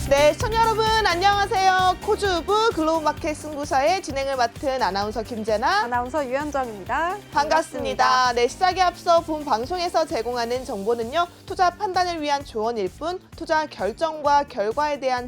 네, 시청자 여러분 안녕하세요. 코주부 글로벌마켓 승부사의 진행을 맡은 아나운서 김재나, 아나운서 유현정입니다. 반갑습니다. 네, 시작에 앞서 본 방송에서 제공하는 정보는요, 투자 판단을 위한 조언일 뿐 투자 결정과 결과에 대한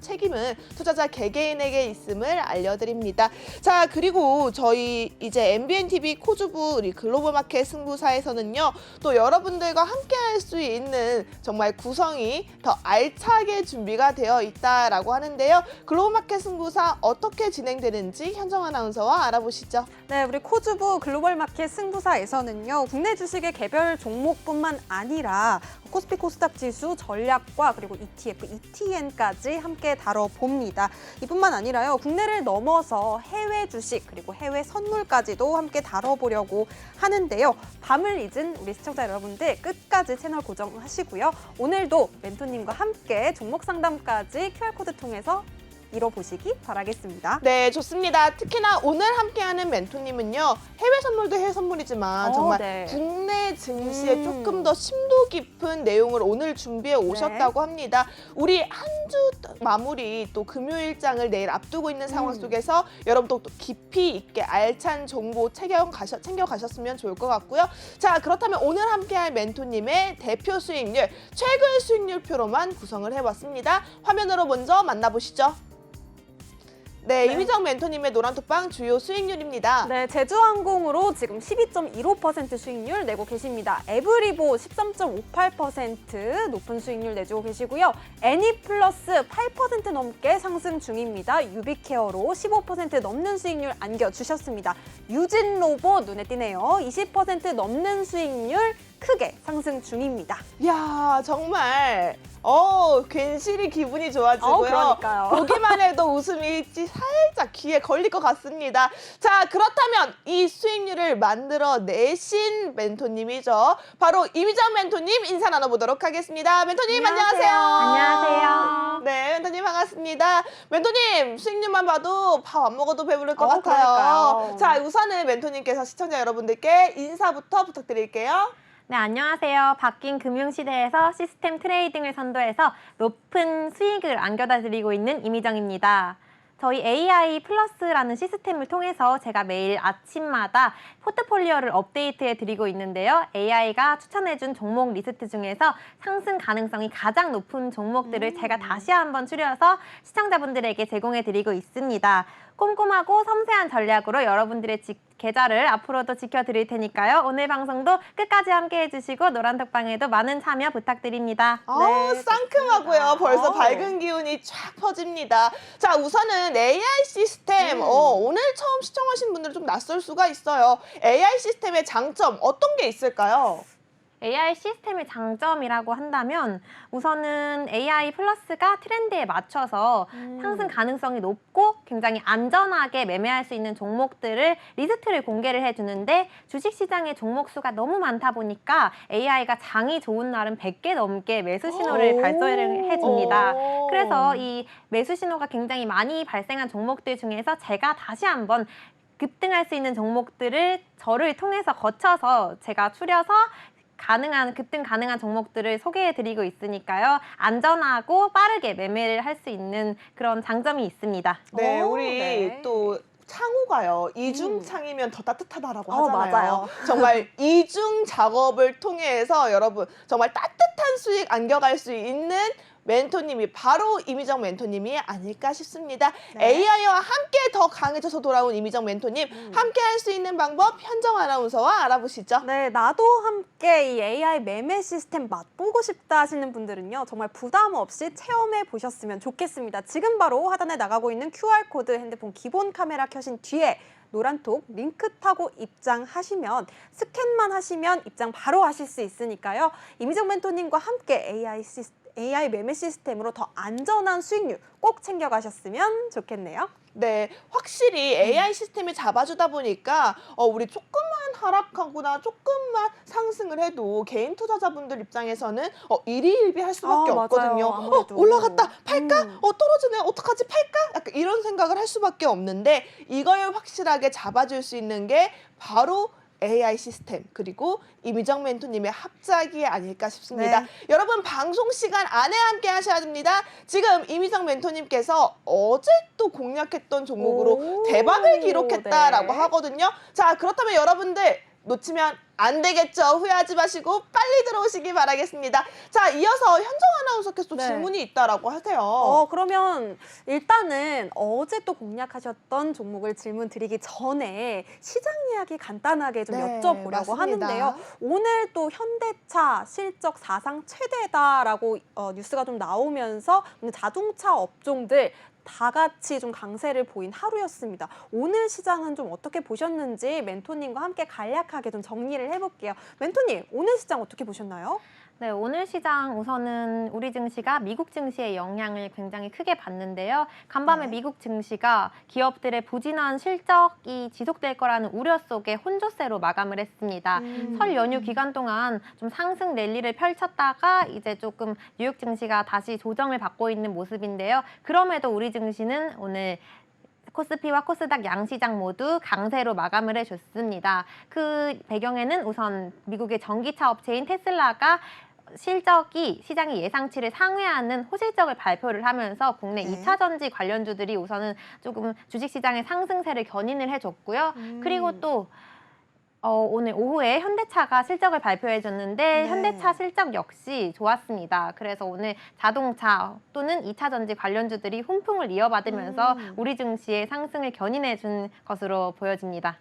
책임은 투자자 개개인에게 있음을 알려드립니다. 자, 그리고 저희 이제 MBNTV 코주부 우리 글로벌마켓 승부사에서는요, 또 여러분들과 함께할 수 있는 정말 구성이 더 알차게 준비가 되어 있다라고 하는데요. 글로벌마켓 승부사 어떻게 진행되는지 현정 아나운서와 알아보시죠. 네, 우리 코주부 글로벌마켓 승부사에서는요, 국내 주식의 개별 종목뿐만 아니라 코스피 코스닥 지수 전략과 그리고 ETF, ETN까지 함께 다뤄봅니다. 이뿐만 아니라요, 국내를 넘어서 해외 주식 그리고 해외 선물까지도 함께 다뤄보려고 하는데요. 밤을 잊은 우리 시청자 여러분들 끝까지 채널 고정하시고요. 오늘도 멘토님과 함께 종목 상담까지 QR코드 통해서 이뤄보시기 바라겠습니다. 네, 좋습니다. 특히나 오늘 함께하는 멘토님은요, 해외 선물도 해외 선물이지만 정말 네. 국내 증시에 조금 더 심도 깊은 내용을 오늘 준비해 오셨다고 합니다. 우리 한 주 마무리 또 금요일장을 내일 앞두고 있는 상황 속에서 여러분도 또 깊이 있게 알찬 정보 챙겨가셨으면 좋을 것 같고요. 자, 그렇다면 오늘 함께할 멘토님의 대표 수익률, 최근 수익률표로만 구성을 해봤습니다. 화면으로 먼저 만나보시죠. 네, 이미정 멘토님의 노란톡방 주요 수익률입니다. 네, 제주항공으로 지금 12.15% 수익률 내고 계십니다. 에브리보 13.58% 높은 수익률 내주고 계시고요. 애니플러스 8% 넘게 상승 중입니다. 유비케어로 15% 넘는 수익률 안겨주셨습니다. 유진로봇 눈에 띄네요. 20% 넘는 수익률 크게 상승 중입니다. 이야, 정말 괜시리 기분이 좋아지고요. 그러니까요. 보기만 해도 웃음이 살짝 귀에 걸릴 것 같습니다. 자, 그렇다면 이 수익률을 만들어내신 멘토님이죠. 바로 이미정 멘토님 인사 나눠보도록 하겠습니다. 멘토님 안녕하세요. 안녕하세요. 네, 멘토님 반갑습니다. 멘토님, 수익률만 봐도 밥 안 먹어도 배부를 것 같아요. 그러니까요. 자, 우선은 멘토님께서 시청자 여러분들께 인사부터 부탁드릴게요. 네, 안녕하세요. 바뀐 금융시대에서 시스템 트레이딩을 선도해서 높은 수익을 안겨다 드리고 있는 이미정입니다. 저희 AI 플러스라는 시스템을 통해서 제가 매일 아침마다 포트폴리오를 업데이트해 드리고 있는데요. AI가 추천해준 종목 리스트 중에서 상승 가능성이 가장 높은 종목들을 제가 다시 한번 추려서 시청자분들에게 제공해 드리고 있습니다. 꼼꼼하고 섬세한 전략으로 여러분들의 계좌를 앞으로도 지켜드릴 테니까요. 오늘 방송도 끝까지 함께 해주시고 노란톡방에도 많은 참여 부탁드립니다. 네, 상큼하고요. 좋습니다. 벌써 밝은 기운이 쫙 퍼집니다. 자, 우선은 AI 시스템. 오늘 처음 시청하신 분들은 좀 낯설 수가 있어요. AI 시스템의 장점 어떤 게 있을까요? AI 시스템의 장점이라고 한다면 우선은 AI 플러스가 트렌드에 맞춰서 상승 가능성이 높고 굉장히 안전하게 매매할 수 있는 종목들을 리스트를 공개를 해주는데 주식시장의 종목 수가 너무 많다 보니까 AI가 장이 좋은 날은 100개 넘게 매수 신호를 발송을 해줍니다. 그래서 이 매수 신호가 굉장히 많이 발생한 종목들 중에서 제가 다시 한번 급등할 수 있는 종목들을 저를 통해서 거쳐서 제가 추려서 급등 가능한 종목들을 소개해드리고 있으니까요. 안전하고 빠르게 매매를 할 수 있는 그런 장점이 있습니다. 네, 우리 네. 또 창호가요. 이중창이면 더 따뜻하다라고 하잖아요. 맞아요. 정말 이중 작업을 통해서 여러분 정말 따뜻한 수익 안겨갈 수 있는 멘토님이 바로 이미정 멘토님이 아닐까 싶습니다. 네. AI와 함께 더 강해져서 돌아온 이미정 멘토님, 함께 할 수 있는 방법 현정 아나운서와 알아보시죠. 네, 나도 함께 이 AI 매매 시스템 맛보고 싶다 하시는 분들은요, 정말 부담 없이 체험해 보셨으면 좋겠습니다. 지금 바로 하단에 나가고 있는 QR코드 핸드폰 기본 카메라 켜신 뒤에 노란톡 링크 타고 입장하시면 스캔만 하시면 입장 바로 하실 수 있으니까요. 이미정 멘토님과 함께 AI 매매 시스템으로 더 안전한 수익률 꼭 챙겨가셨으면 좋겠네요. 네, 확실히 AI 시스템이 잡아주다 보니까 우리 조금만 하락하거나 조금만 상승을 해도 개인 투자자분들 입장에서는 일희일비할 수밖에 맞아요. 없거든요. 아무래도. 올라갔다 팔까? 떨어지네 어떡하지 팔까? 약간 이런 생각을 할 수밖에 없는데 이걸 확실하게 잡아줄 수 있는 게 바로 AI 시스템 그리고 이미정 멘토님의 합작이 아닐까 싶습니다. 여러분 방송 시간 안에 함께 하셔야 됩니다. 지금 이미정 멘토님께서 어제 또 공략했던 종목으로 대박을 기록했다라고 하거든요. 자, 그렇다면 여러분들 놓치면 안 되겠죠. 후회하지 마시고 빨리 들어오시기 바라겠습니다. 자, 이어서 현정 아나운서께서 또 질문이 있다라고 하세요. 그러면 일단은 어제 또 공략하셨던 종목을 질문 드리기 전에 시장 이야기 간단하게 좀 여쭤보려고 하는데요. 오늘 또 현대차 실적 사상 최대다라고 뉴스가 좀 나오면서 자동차 업종들 다 같이 좀 강세를 보인 하루였습니다. 오늘 시장은 좀 어떻게 보셨는지 멘토님과 함께 간략하게 좀 정리를 해볼게요. 멘토님, 오늘 시장 어떻게 보셨나요? 네, 오늘 시장 우선은 우리 증시가 미국 증시의 영향을 굉장히 크게 받는데요. 간밤에 미국 증시가 기업들의 부진한 실적이 지속될 거라는 우려 속에 혼조세로 마감을 했습니다. 설 연휴 기간 동안 좀 상승 랠리를 펼쳤다가 이제 조금 뉴욕 증시가 다시 조정을 받고 있는 모습인데요. 그럼에도 우리 증시는 오늘 코스피와 코스닥 양시장 모두 강세로 마감을 해줬습니다. 그 배경에는 우선 미국의 전기차 업체인 테슬라가 실적이 시장의 예상치를 상회하는 호실적을 발표를 하면서 국내 2차 전지 관련주들이 우선은 조금 주식시장의 상승세를 견인을 해줬고요. 그리고 또 오늘 오후에 현대차가 실적을 발표해줬는데 현대차 실적 역시 좋았습니다. 그래서 오늘 자동차 또는 2차 전지 관련주들이 훈풍을 이어받으면서 우리 증시의 상승을 견인해준 것으로 보여집니다.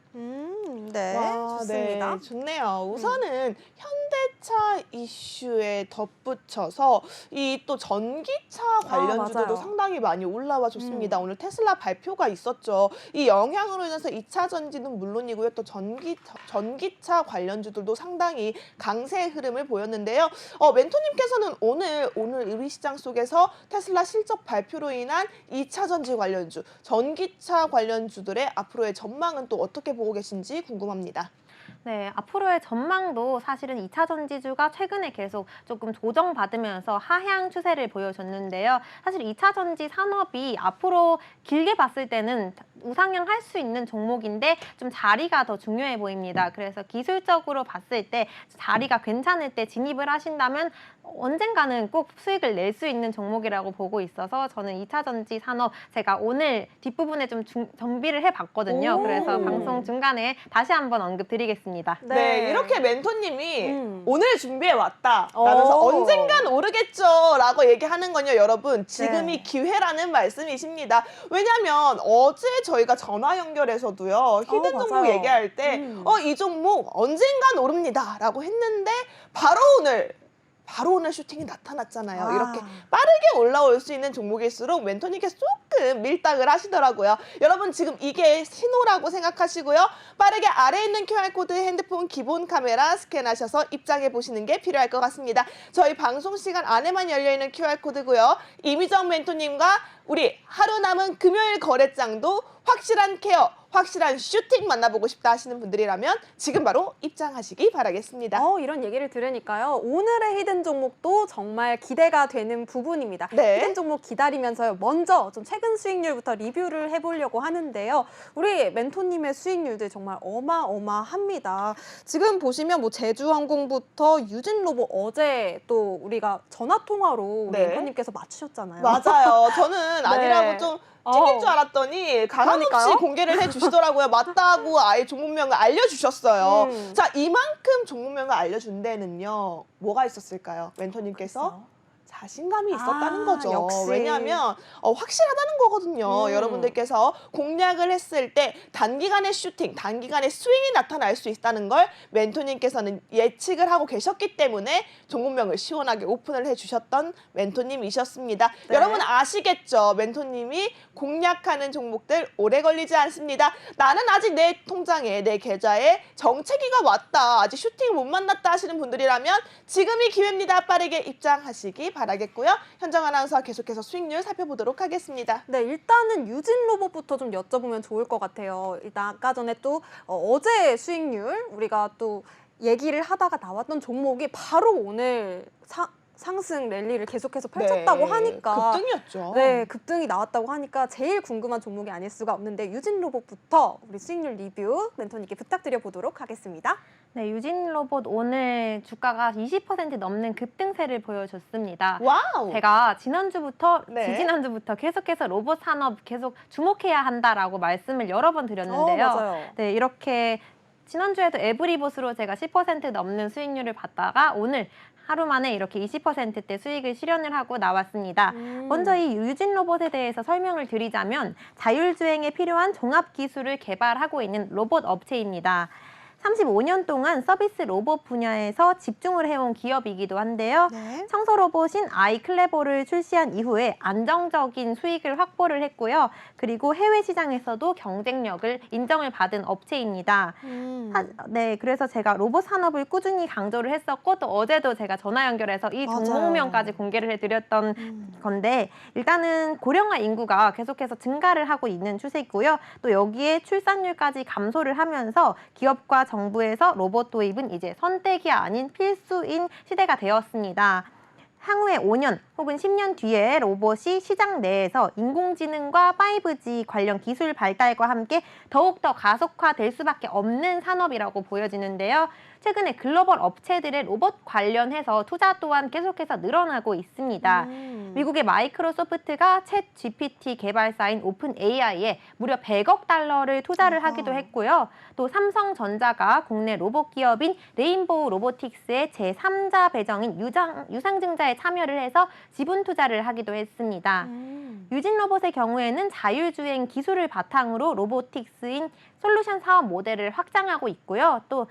네, 좋습니다. 네, 좋네요. 우선은 현대차 이슈에 덧붙여서 이 또 전기차 관련주들도 상당히 많이 올라와 줬습니다. 오늘 테슬라 발표가 있었죠. 이 영향으로 인해서 2차 전지는 물론이고요. 또 전기차 관련주들도 상당히 강세의 흐름을 보였는데요. 멘토님께서는 오늘 우리 시장 속에서 테슬라 실적 발표로 인한 2차 전지 관련주, 전기차 관련주들의 앞으로의 전망은 또 어떻게 보고 계신지 궁금합니다. 네, 앞으로의 전망도 사실은 2차 전지주가 최근에 계속 조금 조정받으면서 하향 추세를 보여줬는데요. 사실 2차 전지 산업이 앞으로 길게 봤을 때는 우상향할 수 있는 종목인데 좀 자리가 더 중요해 보입니다. 그래서 기술적으로 봤을 때 자리가 괜찮을 때 진입을 하신다면 언젠가는 꼭 수익을 낼 수 있는 종목이라고 보고 있어서 저는 2차 전지 산업 제가 오늘 뒷부분에 좀 정비를 해봤거든요. 그래서 방송 중간에 다시 한번 언급드리겠습니다. 네, 이렇게 멘토님이 오늘 준비해 왔다 라면서 언젠간 오르겠죠 라고 얘기하는 건요, 여러분 지금이 기회라는 말씀이십니다. 왜냐하면 어제 저희가 전화 연결해서도요 히든 종목 얘기할 때 이 종목 언젠간 오릅니다 라고 했는데 바로 오늘 슈팅이 나타났잖아요. 이렇게 빠르게 올라올 수 있는 종목일수록 멘토님께서 조금 밀당을 하시더라고요. 여러분 지금 이게 신호라고 생각하시고요. 빠르게 아래에 있는 QR코드 핸드폰 기본 카메라 스캔하셔서 입장해 보시는 게 필요할 것 같습니다. 저희 방송 시간 안에만 열려있는 QR코드고요. 이미정 멘토님과 우리 하루 남은 금요일 거래장도 확실한 케어, 확실한 슈팅 만나보고 싶다 하시는 분들이라면 지금 바로 입장하시기 바라겠습니다. 이런 얘기를 들으니까요. 오늘의 히든 종목도 정말 기대가 되는 부분입니다. 히든 종목 기다리면서요. 먼저 좀 최근 수익률부터 리뷰를 해보려고 하는데요. 우리 멘토님의 수익률들 정말 어마어마합니다. 지금 보시면 뭐 제주항공부터 유진로봇 어제 또 우리가 전화통화로 멘토님께서 맞추셨잖아요. 맞아요. 저는 아니라고 좀 튕길 줄 알았더니 가감없이 공개를 해주시더라고요. 맞다고 아예 종목명을 알려주셨어요. 자, 이만큼 종목명을 알려준 데는요. 뭐가 있었을까요? 멘토님께서? 자신감이 있었다는 거죠. 역시. 왜냐하면 확실하다는 거거든요. 여러분들께서 공략을 했을 때 단기간의 슈팅, 단기간의 스윙이 나타날 수 있다는 걸 멘토님께서는 예측을 하고 계셨기 때문에 종목명을 시원하게 오픈을 해주셨던 멘토님이셨습니다. 여러분 아시겠죠? 멘토님이 공략하는 종목들 오래 걸리지 않습니다. 나는 아직 내 통장에, 내 계좌에 정체기가 왔다, 아직 슈팅 못 만났다 하시는 분들이라면 지금이 기회입니다. 빠르게 입장하시기 바라겠고요. 현정 아나운서 계속해서 수익률 살펴보도록 하겠습니다. 네, 일단은 유진로봇부터 좀 여쭤보면 좋을 것 같아요. 일단 아까 전에 또 어제 수익률 우리가 또 얘기를 하다가 나왔던 종목이 바로 오늘 상승 랠리를 계속해서 펼쳤다고 하니까 급등이었죠. 네, 급등이 나왔다고 하니까 제일 궁금한 종목이 아닐 수가 없는데 유진 로봇부터 우리 수익률 리뷰 멘토님께 부탁드려 보도록 하겠습니다. 네, 유진 로봇 오늘 주가가 20% 넘는 급등세를 보여줬습니다. 와우. 제가 지난주부터 네. 지지난주부터 계속해서 로봇 산업 계속 주목해야 한다라고 말씀을 여러 번 드렸는데요. 맞아요. 네, 이렇게 지난주에도 에브리봇으로 제가 10% 넘는 수익률을 봤다가 오늘 하루 만에 이렇게 20%대 수익을 실현을 하고 나왔습니다. 먼저 이 유진 로봇에 대해서 설명을 드리자면 자율주행에 필요한 종합 기술을 개발하고 있는 로봇 업체입니다. 35년 동안 서비스 로봇 분야에서 집중을 해온 기업이기도 한데요. 네. 청소 로봇인 아이클레버를 출시한 이후에 안정적인 수익을 확보를 했고요. 그리고 해외 시장에서도 경쟁력을 인정을 받은 업체입니다. 네, 그래서 제가 로봇 산업을 꾸준히 강조를 했었고 또 어제도 제가 전화 연결해서 이 맞아요. 종목명까지 공개를 해드렸던 건데 일단은 고령화 인구가 계속해서 증가를 하고 있는 추세이고요. 또 여기에 출산율까지 감소를 하면서 기업과 정부에서 로봇 도입은 이제 선택이 아닌 필수인 시대가 되었습니다. 향후에 5년 혹은 10년 뒤에 로봇이 시장 내에서 인공지능과 5G 관련 기술 발달과 함께 더욱더 가속화될 수밖에 없는 산업이라고 보여지는데요. 최근에 글로벌 업체들의 로봇 관련해서 투자 또한 계속해서 늘어나고 있습니다. 미국의 마이크로소프트가 챗 GPT 개발사인 오픈 AI에 무려 100억 달러를 투자를 하기도 했고요. 또 삼성전자가 국내 로봇 기업인 레인보우 로보틱스의 제3자 배정인 유상증자에 참여를 해서 지분 투자를 하기도 했습니다. 유진 로봇의 경우에는 자율주행 기술을 바탕으로 로보틱스인 솔루션 사업 모델을 확장하고 있고요. 또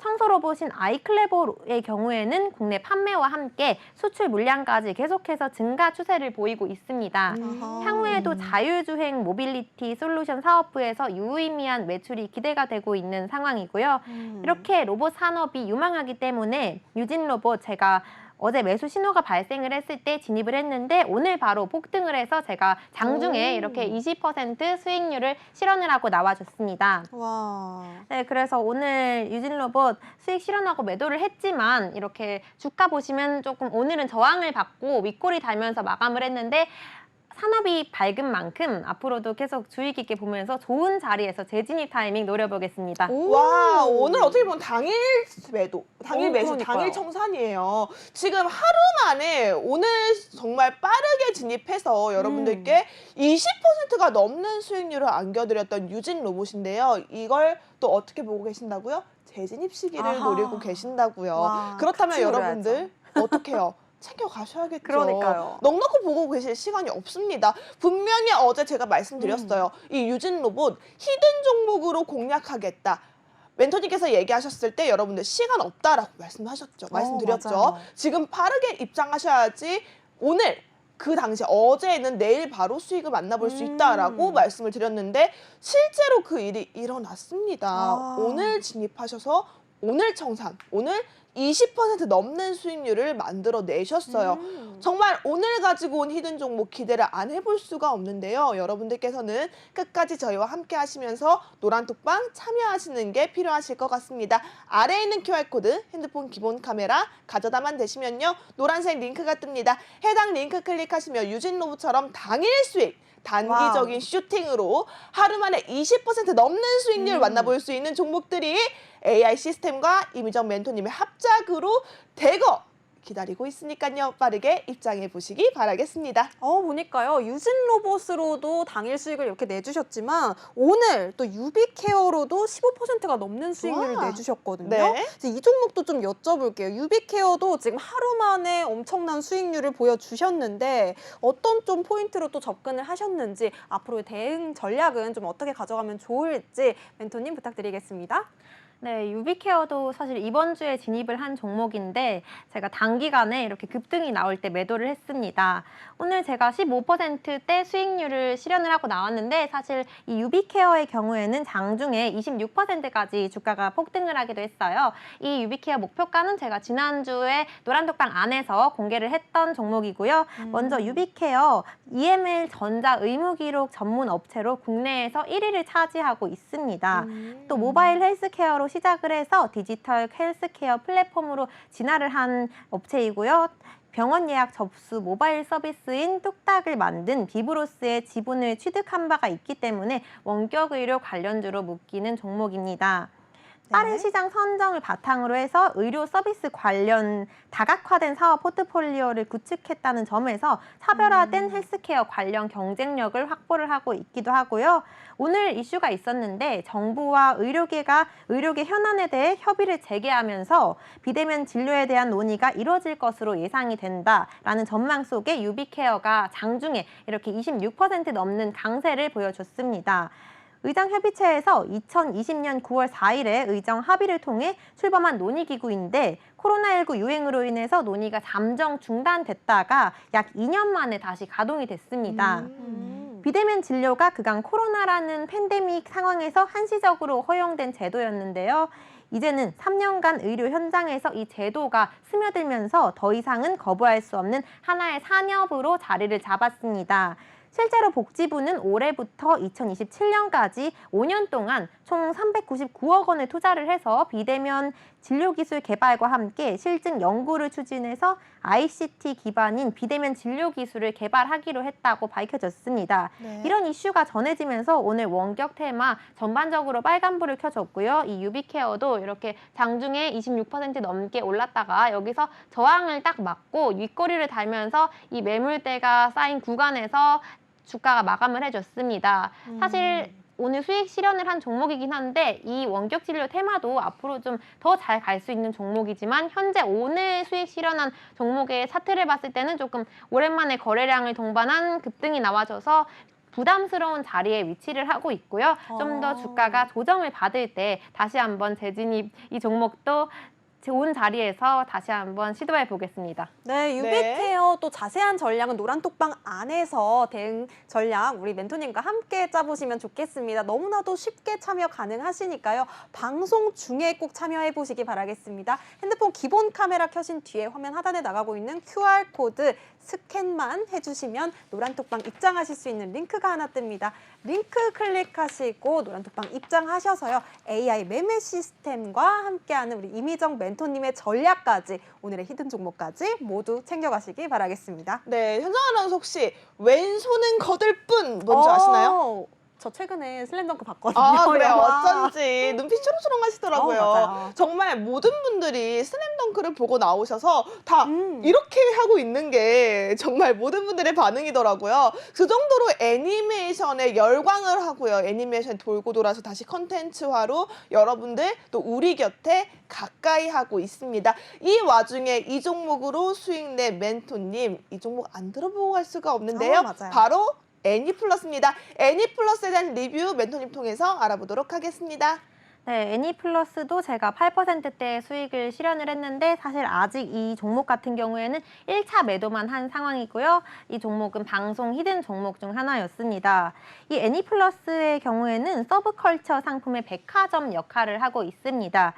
청소 로봇인 아이클레버의 경우에는 국내 판매와 함께 수출 물량까지 계속해서 증가 추세를 보이고 있습니다. 향후에도 자율주행 모빌리티 솔루션 사업부에서 유의미한 매출이 기대가 되고 있는 상황이고요. 이렇게 로봇 산업이 유망하기 때문에 유진 로봇 제가 어제 매수 신호가 발생을 했을 때 진입을 했는데 오늘 바로 폭등을 해서 제가 장중에 이렇게 20% 수익률을 실현을 하고 나와줬습니다. 와. 네, 그래서 오늘 유진 로봇 수익 실현하고 매도를 했지만 이렇게 주가 보시면 조금 오늘은 저항을 받고 윗골이 달면서 마감을 했는데 산업이 밝은 만큼 앞으로도 계속 주의 깊게 보면서 좋은 자리에서 재진입 타이밍 노려보겠습니다. 와, 오늘 어떻게 보면 당일 매도, 당일 매수, 그러니까요. 당일 청산이에요. 지금 하루 만에 오늘 정말 빠르게 진입해서 여러분들께 20%가 넘는 수익률을 안겨드렸던 유진 로봇인데요. 이걸 또 어떻게 보고 계신다고요? 재진입 시기를 아하. 노리고 계신다고요. 와, 그렇다면 같이 여러분들 어떻게 해요? 챙겨 가셔야겠죠. 그러니까요. 넉넉히 보고 계실 시간이 없습니다. 분명히 어제 제가 말씀드렸어요. 이 유진 로봇 히든 종목으로 공략하겠다. 멘토님께서 얘기하셨을 때 여러분들 시간 없다라고 말씀드렸죠. 맞아요. 지금 빠르게 입장하셔야지 오늘 그 당시 어제는 내일 바로 수익을 만나볼 수 있다라고 말씀을 드렸는데 실제로 그 일이 일어났습니다. 오늘 진입하셔서 오늘 청산, 오늘 20% 넘는 수익률을 만들어 내셨어요. 정말 오늘 가지고 온 히든 종목 기대를 안 해볼 수가 없는데요. 여러분들께서는 끝까지 저희와 함께 하시면서 노란톡방 참여하시는 게 필요하실 것 같습니다. 아래에 있는 QR코드, 핸드폰 기본 카메라 가져다만 되시면요. 노란색 링크가 뜹니다. 해당 링크 클릭하시면 유진 로봇처럼 당일 수익, 단기적인 슈팅으로 하루 만에 20% 넘는 수익률 만나볼 수 있는 종목들이 AI 시스템과 이미정 멘토님의 합작으로 대거 기다리고 있으니까요. 빠르게 입장해 보시기 바라겠습니다. 보니까요. 유진 로봇으로도 당일 수익을 이렇게 내주셨지만 오늘 또 유비케어로도 15%가 넘는 수익률을 와. 내주셨거든요. 네. 그래서 이 종목도 좀 여쭤볼게요. 유비케어도 지금 하루 만에 엄청난 수익률을 보여주셨는데 어떤 좀 포인트로 또 접근을 하셨는지 앞으로의 대응 전략은 좀 어떻게 가져가면 좋을지 멘토님 부탁드리겠습니다. 네, 유비케어도 사실 이번 주에 진입을 한 종목인데 제가 단기간에 이렇게 급등이 나올 때 매도를 했습니다. 오늘 제가 15%대 수익률을 실현을 하고 나왔는데 사실 이 유비케어의 경우에는 장중에 26%까지 주가가 폭등을 하기도 했어요. 이 유비케어 목표가는 제가 지난주에 노란톡방 안에서 공개를 했던 종목이고요. 먼저 유비케어 EML 전자 의무기록 전문 업체로 국내에서 1위를 차지하고 있습니다. 또 모바일 헬스케어로 시작을 해서 디지털 헬스케어 플랫폼으로 진화를 한 업체이고요. 병원 예약 접수 모바일 서비스인 뚝딱을 만든 비브로스의 지분을 취득한 바가 있기 때문에 원격 의료 관련주로 묶이는 종목입니다. 빠른 시장 선정을 바탕으로 해서 의료 서비스 관련 다각화된 사업 포트폴리오를 구축했다는 점에서 차별화된 헬스케어 관련 경쟁력을 확보를 하고 있기도 하고요. 오늘 이슈가 있었는데 정부와 의료계 현안에 대해 협의를 재개하면서 비대면 진료에 대한 논의가 이뤄질 것으로 예상이 된다라는 전망 속에 유비케어가 장중에 이렇게 26% 넘는 강세를 보여줬습니다. 의장협의체에서 2020년 9월 4일에 의정 합의를 통해 출범한 논의기구인데 코로나19 유행으로 인해서 논의가 잠정 중단됐다가 약 2년 만에 다시 가동이 됐습니다. 비대면 진료가 그간 코로나라는 팬데믹 상황에서 한시적으로 허용된 제도였는데요. 이제는 3년간 의료 현장에서 이 제도가 스며들면서 더 이상은 거부할 수 없는 하나의 산업으로 자리를 잡았습니다. 실제로 복지부는 올해부터 2027년까지 5년 동안 총 399억 원을 투자를 해서 비대면 진료기술 개발과 함께 실증 연구를 추진해서 ICT 기반인 비대면 진료기술을 개발하기로 했다고 밝혀졌습니다. 네. 이런 이슈가 전해지면서 오늘 원격 테마 전반적으로 빨간불을 켜줬고요. 이 유비케어도 이렇게 장중에 26% 넘게 올랐다가 여기서 저항을 딱 맞고 윗꼬리를 달면서 이 매물대가 쌓인 구간에서 주가가 마감을 해줬습니다. 사실 오늘 수익 실현을 한 종목이긴 한데 이 원격 진료 테마도 앞으로 좀 더 잘 갈 수 있는 종목이지만 현재 오늘 수익 실현한 종목의 차트를 봤을 때는 조금 오랜만에 거래량을 동반한 급등이 나와줘서 부담스러운 자리에 위치를 하고 있고요. 좀 더 주가가 조정을 받을 때 다시 한번 재진입 이 종목도 좋은 자리에서 다시 한번 시도해 보겠습니다. 네, 유비케어 또 자세한 전략은 노란톡방 안에서 대응 전략 우리 멘토님과 함께 짜보시면 좋겠습니다. 너무나도 쉽게 참여 가능하시니까요. 방송 중에 꼭 참여해 보시기 바라겠습니다. 핸드폰 기본 카메라 켜신 뒤에 화면 하단에 나가고 있는 QR코드 스캔만 해주시면 노란톡방 입장하실 수 있는 링크가 하나 뜹니다. 링크 클릭하시고 노란톡방 입장하셔서요. AI 매매 시스템과 함께하는 우리 이미정 멘토님의 전략까지 오늘의 히든 종목까지 모두 챙겨가시기 바라겠습니다. 네, 현정 아나운서 혹시 왼손은 거들 뿐 뭔지 아시나요? 저 최근에 슬램덩크 봤거든요. 아, 그래요? 영화. 어쩐지 눈빛 초롱초롱 하시더라고요. 맞아요. 정말 모든 분들이 슬램덩크를 보고 나오셔서 다 이렇게 하고 있는 게 정말 모든 분들의 반응이더라고요. 그 정도로 애니메이션에 열광을 하고요. 애니메이션 돌고 돌아서 다시 컨텐츠화로 여러분들 또 우리 곁에 가까이 하고 있습니다. 이 와중에 이 종목으로 수익 낸 멘토님, 이 종목 안 들어보고 갈 수가 없는데요. 맞아요. 바로 애니플러스입니다. 애니플러스에 대한 리뷰 멘토님 통해서 알아보도록 하겠습니다. 네, 애니플러스도 제가 8%대 수익을 실현을 했는데 사실 아직 이 종목 같은 경우에는 1차 매도만 한 상황이고요. 이 종목은 방송 히든 종목 중 하나였습니다. 이 애니플러스의 경우에는 서브컬처 상품의 백화점 역할을 하고 있습니다.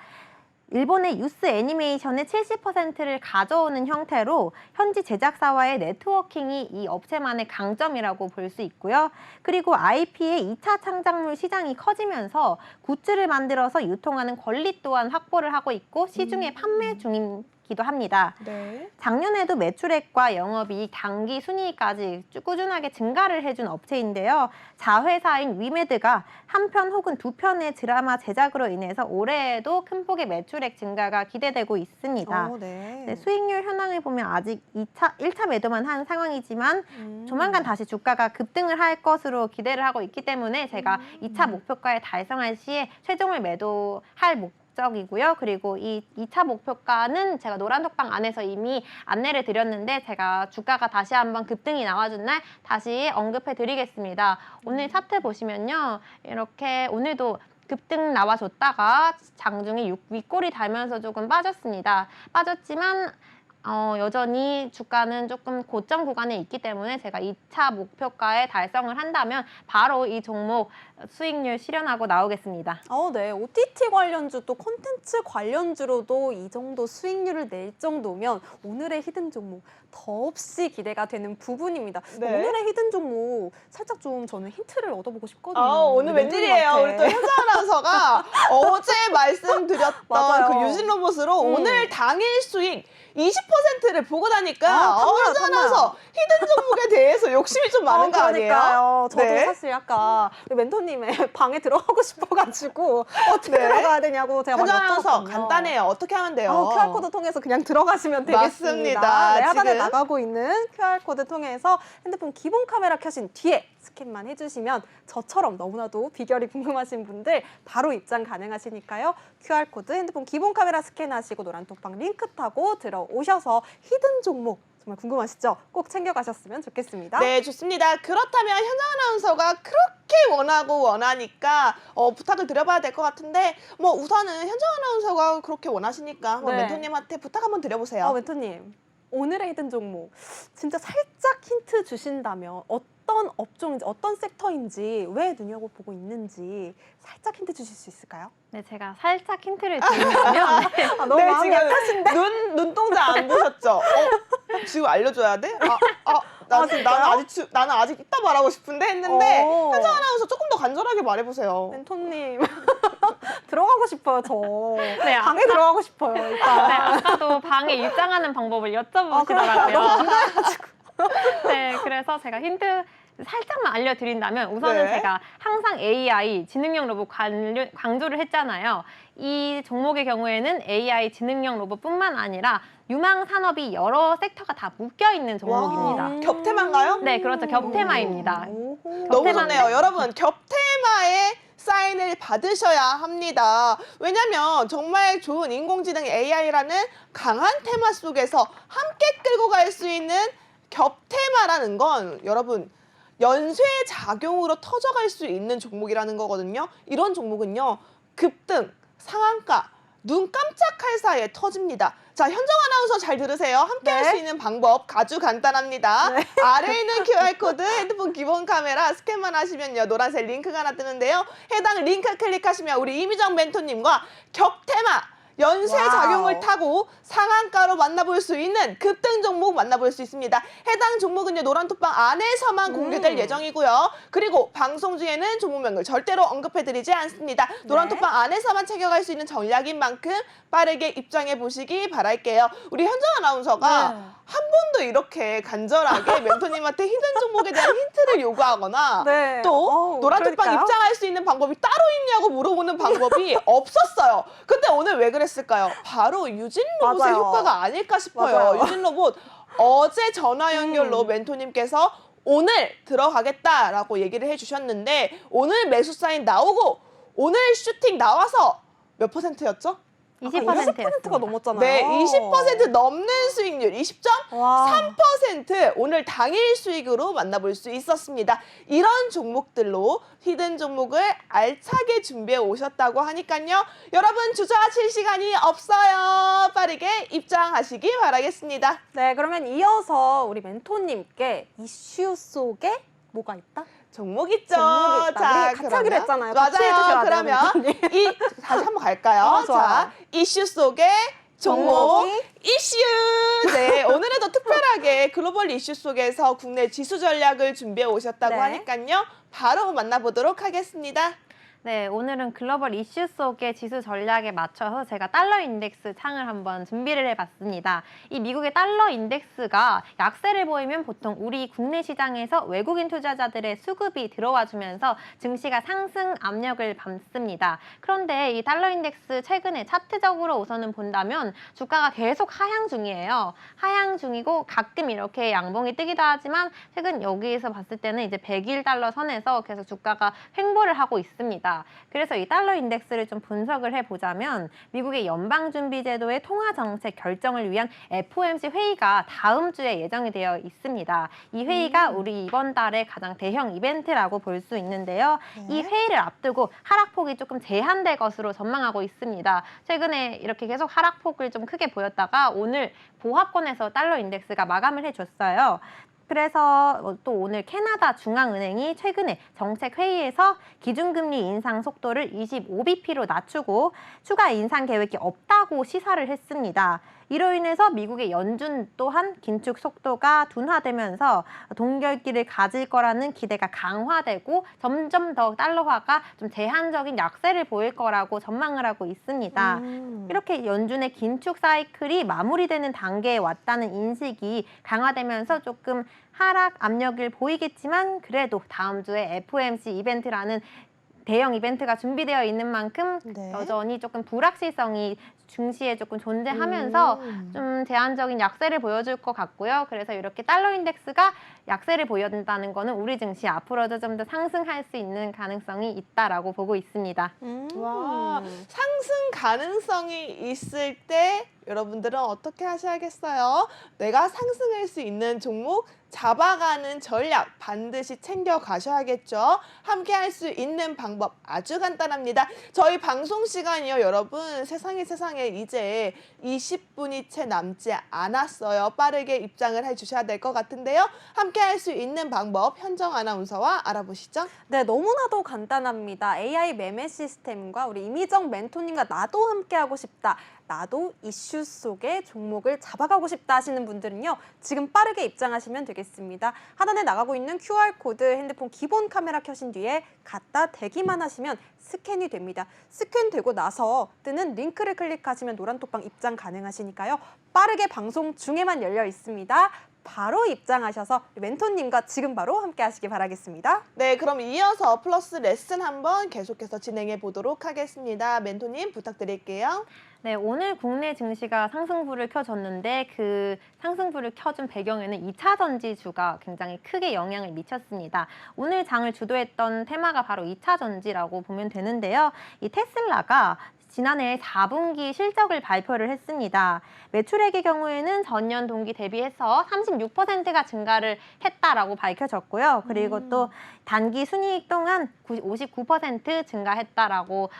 일본의 유스 애니메이션의 70%를 가져오는 형태로 현지 제작사와의 네트워킹이 이 업체만의 강점이라고 볼 수 있고요. 그리고 IP의 2차 창작물 시장이 커지면서 굿즈를 만들어서 유통하는 권리 또한 확보를 하고 있고 시중에 판매 중이기도 합니다. 네. 작년에도 매출액과 영업이익, 당기 순이익까지 꾸준하게 증가를 해준 업체인데요. 자회사인 위메드가 한 편 혹은 두 편의 드라마 제작으로 인해서 올해에도 큰 폭의 매출액 증가가 기대되고 있습니다. 네, 수익률 현황을 보면 아직 1차 매도만 한 상황이지만 조만간 다시 주가가 급등을 할 것으로 기대를 하고 있기 때문에 제가 2차 목표가에 달성할 시에 최종을 매도할 목적이고요. 그리고 이 2차 목표가는 제가 노란톡방 안에서 이미 안내를 드렸는데 제가 주가가 다시 한번 급등이 나와준 날 다시 언급해 드리겠습니다. 오늘 차트 보시면요. 이렇게 오늘도 급등 나와줬다가 장중에 윗꼬리 달면서 조금 빠졌습니다. 빠졌지만 여전히 주가는 조금 고점 구간에 있기 때문에 제가 2차 목표가에 달성을 한다면 바로 이 종목 수익률 실현하고 나오겠습니다. 네. OTT 관련주 또 콘텐츠 관련주로도 이 정도 수익률을 낼 정도면 오늘의 히든 종목 더없이 기대가 되는 부분입니다. 네. 오늘의 히든 종목 살짝 좀 저는 힌트를 얻어보고 싶거든요. 오늘 웬일이에요. 우리 또 현정 아나운서가 어제 말씀드렸던 맞아요. 그 유진 로봇으로 오늘 당일 수익 20%를 보고 나니까 탐나요, 현정아나운서 히든 종목에 대해서 욕심이 좀 많은 거 아니에요? 그러니까요. 저도 네. 사실 아까 우리 멘토님의 방에 들어가고 싶어가지고 어떻게 네. 들어가야 되냐고 제가 많이 현정아나운서 여쭤봤거든요. 간단해요. 어떻게 하면 돼요? QR코드 통해서 그냥 들어가시면 되겠습니다. 맞습니다. 네, 하단에 지금 나가고 있는 QR코드 통해서 핸드폰 기본 카메라 켜신 뒤에 스캔만 해주시면 저처럼 너무나도 비결이 궁금하신 분들 바로 입장 가능하시니까요. QR코드 핸드폰 기본 카메라 스캔하시고 노란톡방 링크 타고 들어오셔서 히든 종목 정말 궁금하시죠? 꼭 챙겨가셨으면 좋겠습니다. 네, 좋습니다. 그렇다면 현정 아나운서가 그렇게 원하니까 부탁을 드려봐야 될 것 같은데 뭐 우선은 현정 아나운서가 그렇게 원하시니까 한번 네. 멘토님한테 부탁 한번 드려보세요. 멘토님, 오늘의 히든 종목 진짜 살짝 힌트 주신다면 어떤 업종인지 어떤 섹터인지 왜 눈여겨보고 있는지 살짝 힌트 주실 수 있을까요? 네, 제가 살짝 힌트를 드리면 아, 너무 마음이 약하신데? 눈동자 안 보셨죠? 지금 알려줘야 돼? 진짜요? 나는 아직 이따 말하고 싶은데 했는데 오. 현정 아나운서 조금 더 간절하게 말해보세요. 멘토님 들어가고 싶어요 저. 네, 방에 들어가고 싶어요 네, 일단. 아까도 방에 입장하는 방법을 너무 여쭤보시더라고요. 궁금해가지고. 네, 그래서 제가 힌트 살짝만 알려드린다면 우선은 네. 제가 항상 AI 지능형 로봇 강조를 했잖아요. 이 종목의 경우에는 AI 지능형 로봇뿐만 아니라 유망 산업이 여러 섹터가 다 묶여 있는 종목입니다. 와, 겹테마인가요? 네, 그렇죠. 겹테마입니다. 오호. 너무 겹테마인데- 좋네요. 여러분, 겹테마의 사인을 받으셔야 합니다. 왜냐면 정말 좋은 인공지능 AI라는 강한 테마 속에서 함께 끌고 갈 수 있는 겹테마라는 건 여러분 연쇄 작용으로 터져갈 수 있는 종목이라는 거거든요. 이런 종목은요. 급등, 상한가, 눈 깜짝할 사이에 터집니다. 자, 현정 아나운서 잘 들으세요. 함께 할 네. 수 있는 방법 아주 간단합니다. 아래에 있는 QR코드 핸드폰 기본 카메라 스캔만 하시면요. 노란색 링크가 하나 뜨는데요. 해당 링크 클릭하시면 우리 이미정 멘토님과 겹테마 연쇄 와우. 작용을 타고 상한가로 만나볼 수 있는 급등 종목 만나볼 수 있습니다. 해당 종목은요 노란톡방 안에서만 공개될 예정이고요. 그리고 방송 중에는 종목명을 절대로 언급해드리지 않습니다. 노란톡방 안에서만 챙겨갈 수 있는 전략인 만큼 빠르게 입장해 보시기 바랄게요. 우리 현정 아나운서가 네. 한 번도 이렇게 간절하게 멘토님한테 히든 종목에 대한 힌트를 요구하거나 네. 또 노란톡방 그러니까요. 입장할 수 있는 방법이 따로 있냐고 물어보는 방법이 없었어요. 근데 오늘 왜 그랬을까요? 바로 유진 로봇의 맞아요. 효과가 아닐까 싶어요. 맞아요. 유진 로봇 어제 전화 연결로 멘토님께서 오늘 들어가겠다라고 얘기를 해주셨는데 오늘 매수 사인 나오고 오늘 슈팅 나와서 몇 %였죠? 20%가 넘었잖아요. 네, 20% 넘는 수익률, 20.3% 와. 오늘 당일 수익으로 만나볼 수 있었습니다. 이런 종목들로 히든 종목을 알차게 준비해 오셨다고 하니까요. 여러분 주저하실 시간이 없어요. 빠르게 입장하시기 바라겠습니다. 네, 그러면 이어서 우리 멘토님께 이슈 속에 뭐가 있다? 종목 있죠. 종목이 있다. 우리 같이 하기로 했잖아요. 같이 해주셔야 맞아요. 돼요, 그러면 멘토님. 다시 한번 갈까요? 좋아요. 자, 이슈 속의 종목 종목이 이슈. 네, 오늘은 더 특별하게 글로벌 이슈 속에서 국내 지수 전략을 준비해 오셨다고 네. 하니까요. 바로 만나보도록 하겠습니다. 네, 오늘은 글로벌 이슈 속의 지수 전략에 맞춰서 제가 달러 인덱스 창을 한번 준비를 해봤습니다. 이 미국의 달러 인덱스가 약세를 보이면 보통 우리 국내 시장에서 외국인 투자자들의 수급이 들어와주면서 증시가 상승 압력을 받습니다. 그런데 이 달러 인덱스 최근에 차트적으로 우선은 본다면 주가가 계속 하향 중이에요. 하향 중이고 가끔 이렇게 양봉이 뜨기도 하지만 최근 여기에서 봤을 때는 이제 100일 달러 선에서 계속 주가가 횡보를 하고 있습니다. 그래서 이 달러 인덱스를 좀 분석을 해보자면 미국의 연방준비제도의 통화정책 결정을 위한 FOMC 회의가 다음 주에 예정이 되어 있습니다. 이 회의가 우리 이번 달의 가장 대형 이벤트라고 볼 수 있는데요. 이 회의를 앞두고 하락폭이 조금 제한될 것으로 전망하고 있습니다. 최근에 이렇게 계속 하락폭을 좀 크게 보였다가 오늘 보합권에서 달러 인덱스가 마감을 해줬어요. 그래서 또 오늘 캐나다 중앙은행이 최근에 정책회의에서 기준금리 인상 속도를 25bp로 낮추고 추가 인상 계획이 없다고 시사를 했습니다. 이로 인해서 미국의 연준 또한 긴축 속도가 둔화되면서 동결기를 가질 거라는 기대가 강화되고 점점 더 달러화가 좀 제한적인 약세를 보일 거라고 전망을 하고 있습니다. 이렇게 연준의 긴축 사이클이 마무리되는 단계에 왔다는 인식이 강화되면서 조금 하락 압력을 보이겠지만 그래도 다음 주에 FOMC 이벤트라는 대형 이벤트가 준비되어 있는 만큼 네. 여전히 조금 불확실성이 중시에 조금 존재하면서 좀 제한적인 약세를 보여줄 것 같고요. 그래서 이렇게 달러 인덱스가 약세를 보여준다는 거는 우리 증시 앞으로도 좀 더 상승할 수 있는 가능성이 있다라고 보고 있습니다. 와, 상승 가능성이 있을 때 여러분들은 어떻게 하셔야겠어요? 내가 상승할 수 있는 종목 잡아가는 전략 반드시 챙겨 가셔야겠죠. 함께 할 수 있는 방법 아주 간단합니다. 저희 방송 시간이요, 여러분. 세상에 이제 20분이 채 남지 않았어요. 빠르게 입장을 해주셔야 될 것 같은데요. 함께 할 수 있는 방법 현정 아나운서와 알아보시죠. 네, 너무나도 간단합니다. AI 매매 시스템과 우리 이미정 멘토님과 나도 함께하고 싶다. 나도 이슈 속의 종목을 잡아가고 싶다 하시는 분들은요. 지금 빠르게 입장하시면 되겠습니다. 하단에 나가고 있는 QR코드 핸드폰 기본 카메라 켜신 뒤에 갖다 대기만 하시면 스캔이 됩니다. 스캔되고 나서 뜨는 링크를 클릭하시면 노란톡방 입장 가능하시니까요. 빠르게 방송 중에만 열려 있습니다. 바로 입장하셔서 멘토님과 지금 바로 함께 하시기 바라겠습니다. 네, 그럼 이어서 플러스 레슨 한번 계속해서 진행해 보도록 하겠습니다. 멘토님 부탁드릴게요. 네, 오늘 국내 증시가 상승불을 켜줬는데 그 상승불을 켜준 배경에는 2차 전지주가 굉장히 크게 영향을 미쳤습니다. 오늘 장을 주도했던 테마가 바로 2차 전지라고 보면 되는데요. 이 테슬라가 지난해 4분기 실적을 발표를 했습니다. 매출액의 경우에는 전년 동기 대비해서 36%가 증가를 했다라고 밝혀졌고요. 그리고 또 단기 순이익 또한 59% 증가했다라고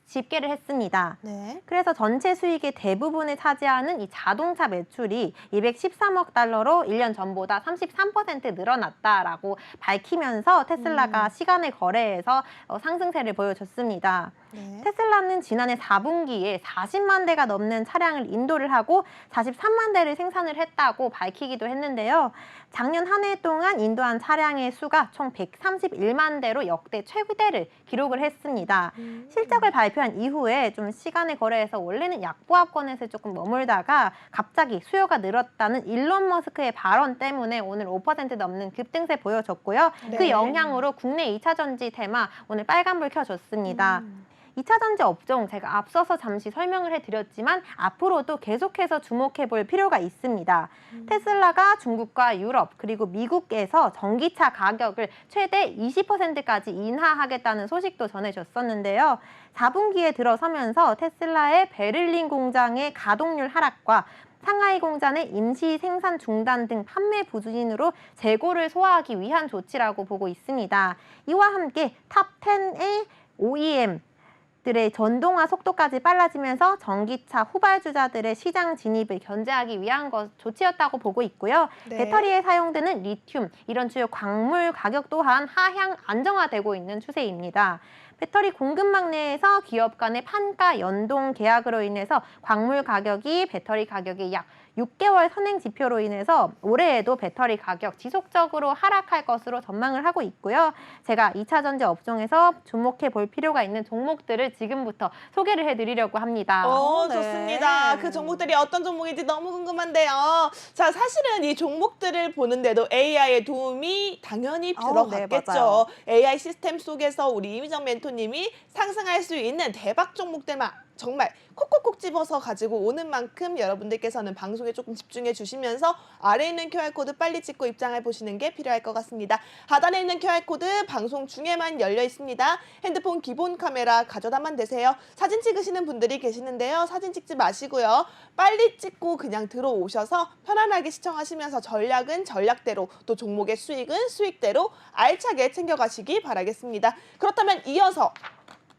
집계를 했습니다. 네. 그래서 전체 수익의 대부분을 차지하는 이 자동차 매출이 213억 달러로 1년 전보다 33% 늘어났다라고 밝히면서 테슬라가 시간의 거래에서 상승세를 보여줬습니다. 네. 테슬라는 지난해 4분기에 40만 대가 넘는 차량을 인도를 하고 43만 대를 생산을 했다고 밝히기도 했는데요. 작년 한 해 동안 인도한 차량의 수가 총 131만 대로 역대 최대를 기록을 했습니다. 실적을 발표한 이후에 좀 시간의 거래에서 원래는 약보합권에서 조금 머물다가 갑자기 수요가 늘었다는 일론 머스크의 발언 때문에 오늘 5% 넘는 급등세 보여줬고요. 네. 그 영향으로 국내 2차 전지 테마 오늘 빨간불 켜줬습니다. 2차 전지 업종 제가 앞서서 잠시 설명을 해드렸지만 앞으로도 계속해서 주목해 볼 필요가 있습니다. 테슬라가 중국과 유럽 그리고 미국에서 전기차 가격을 최대 20%까지 인하하겠다는 소식도 전해졌었는데요. 4분기에 들어서면서 테슬라의 베를린 공장의 가동률 하락과 상하이 공장의 임시 생산 중단 등 판매 부진으로 재고를 소화하기 위한 조치라고 보고 있습니다. 이와 함께 탑10의 OEM 들의 전동화 속도까지 빨라지면서 전기차 후발주자들의 시장 진입을 견제하기 위한 조치였다고 보고 있고요. 네. 배터리에 사용되는 리튬, 이런 주요 광물 가격 또한 하향 안정화되고 있는 추세입니다. 배터리 공급망 내에서 기업 간의 판가 연동 계약으로 인해서 광물 가격이 배터리 가격의 약 6개월 선행 지표로 인해서 올해에도 배터리 가격 지속적으로 하락할 것으로 전망을 하고 있고요. 제가 2차 전지 업종에서 주목해 볼 필요가 있는 종목들을 지금부터 소개를 해드리려고 합니다. 오, 네. 좋습니다. 그 종목들이 어떤 종목인지 너무 궁금한데요. 자, 사실은 이 종목들을 보는데도 AI의 도움이 당연히 네, 들어갔겠죠. 맞아요. AI 시스템 속에서 우리 이미정 멘토님이 상승할 수 있는 대박 종목들만 정말 콕콕콕 집어서 가지고 오는 만큼 여러분들께서는 방송에 조금 집중해 주시면서 아래에 있는 QR코드 빨리 찍고 입장해 보시는 게 필요할 것 같습니다. 하단에 있는 QR코드 방송 중에만 열려 있습니다. 핸드폰 기본 카메라 가져다만 되세요. 사진 찍으시는 분들이 계시는데요. 사진 찍지 마시고요. 빨리 찍고 그냥 들어오셔서 편안하게 시청하시면서 전략은 전략대로 또 종목의 수익은 수익대로 알차게 챙겨가시기 바라겠습니다. 그렇다면 이어서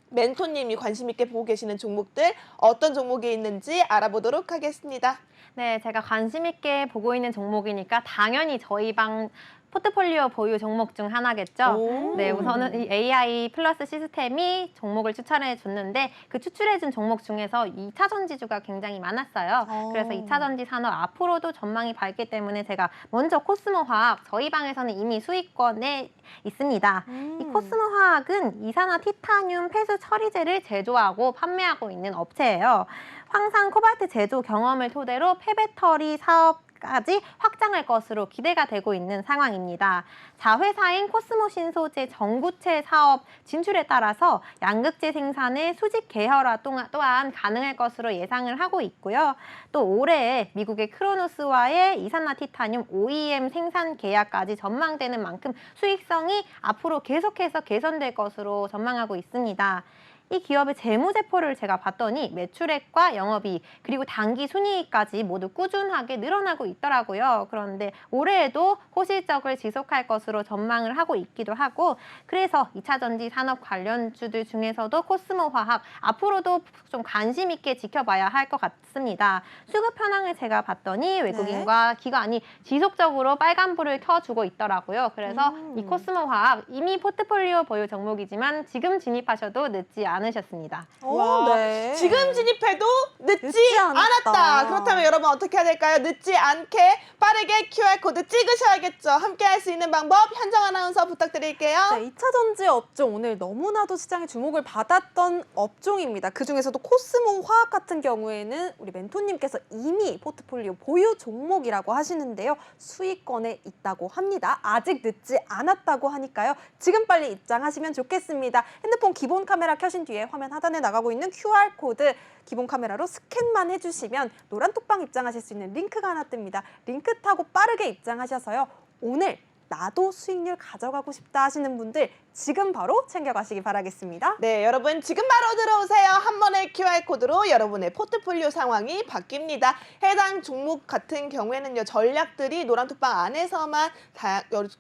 멘토님이 관심 있게 보고 계시는 종목들 어떤 종목이 있는지 알아보도록 하겠습니다. 네, 제가 관심 있게 보고 있는 종목이니까 당연히 저희 방 포트폴리오 보유 종목 중 하나겠죠. 오. 네, 우선은 이 AI 플러스 시스템이 종목을 추천해 줬는데 그 추출해 준 종목 중에서 2차 전지주가 굉장히 많았어요. 그래서 2차 전지 산업 앞으로도 전망이 밝기 때문에 제가 먼저 코스모화학, 저희 방에서는 이미 수익권에 있습니다. 이 코스모화학은 이산화 티타늄 폐수 처리제를 제조하고 판매하고 있는 업체예요. 황산 코발트 제조 경험을 토대로 폐배터리 사업까지 확장할 것으로 기대가 되고 있는 상황입니다. 자회사인 코스모 신소재 전구체 사업 진출에 따라서 양극재 생산의 수직 계열화 또한 가능할 것으로 예상을 하고 있고요. 또 올해 미국의 크로노스와의 이산화 티타늄 OEM 생산 계약까지 전망되는 만큼 수익성이 앞으로 계속해서 개선될 것으로 전망하고 있습니다. 이 기업의 재무제표를 제가 봤더니 매출액과 영업이익 그리고 당기 순이익까지 모두 꾸준하게 늘어나고 있더라고요. 그런데 올해에도 호실적을 지속할 것으로 전망을 하고 있기도 하고 그래서 2차 전지 산업 관련주들 중에서도 코스모화학 앞으로도 좀 관심 있게 지켜봐야 할 것 같습니다. 수급 현황을 제가 봤더니 외국인과 기관이 지속적으로 빨간불을 켜주고 있더라고요. 그래서 이 코스모화학 이미 포트폴리오 보유 종목이지만 지금 진입하셔도 늦지 않으셨습니다. 와, 네. 지금 진입해도 늦지 늦지 않았다. 않았다. 그렇다면 여러분 어떻게 해야 될까요? 늦지 않게 빠르게 QR코드 찍으셔야겠죠. 함께 할 수 있는 방법 현정 아나운서 부탁드릴게요. 네, 2차 전지 업종 오늘 너무나도 시장에 주목을 받았던 업종입니다. 그중에서도 코스모 화학 같은 경우에는 우리 멘토님께서 이미 포트폴리오 보유 종목이라고 하시는데요. 수익권에 있다고 합니다. 아직 늦지 않았다고 하니까요. 지금 빨리 입장하시면 좋겠습니다. 핸드폰 기본 카메라 켜신 뒤에 화면 하단에 나가고 있는 QR코드 기본 카메라로 스캔만 해주시면 노란 톡방 입장하실 수 있는 링크가 하나 뜹니다. 링크 타고 빠르게 입장하셔서요. 오늘 나도 수익률 가져가고 싶다 하시는 분들 지금 바로 챙겨가시기 바라겠습니다. 네, 여러분 지금 바로 들어오세요. 한 번의 QR코드로 여러분의 포트폴리오 상황이 바뀝니다. 해당 종목 같은 경우에는요. 전략들이 노란톡방 안에서만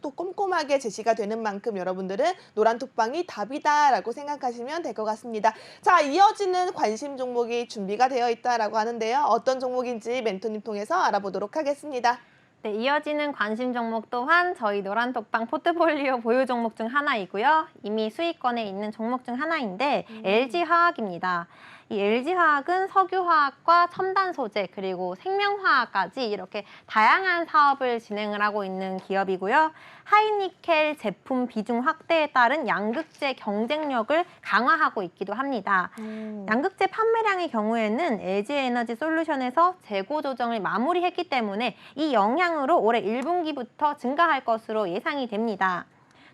또 꼼꼼하게 제시가 되는 만큼 여러분들은 노란톡방이 답이다라고 생각하시면 될 것 같습니다. 자, 이어지는 관심 종목이 준비가 되어 있다라고 하는데요. 어떤 종목인지 멘토님 통해서 알아보도록 하겠습니다. 네, 이어지는 관심 종목 또한 저희 노란톡방 포트폴리오 보유 종목 중 하나이고요. 이미 수익권에 있는 종목 중 하나인데 LG화학입니다. 이 LG화학은 석유화학과 첨단 소재 그리고 생명화학까지 이렇게 다양한 사업을 진행을 하고 있는 기업이고요. 하이니켈 제품 비중 확대에 따른 양극재 경쟁력을 강화하고 있기도 합니다. 양극재 판매량의 경우에는 LG에너지 솔루션에서 재고 조정을 마무리했기 때문에 이 영향으로 올해 1분기부터 증가할 것으로 예상이 됩니다.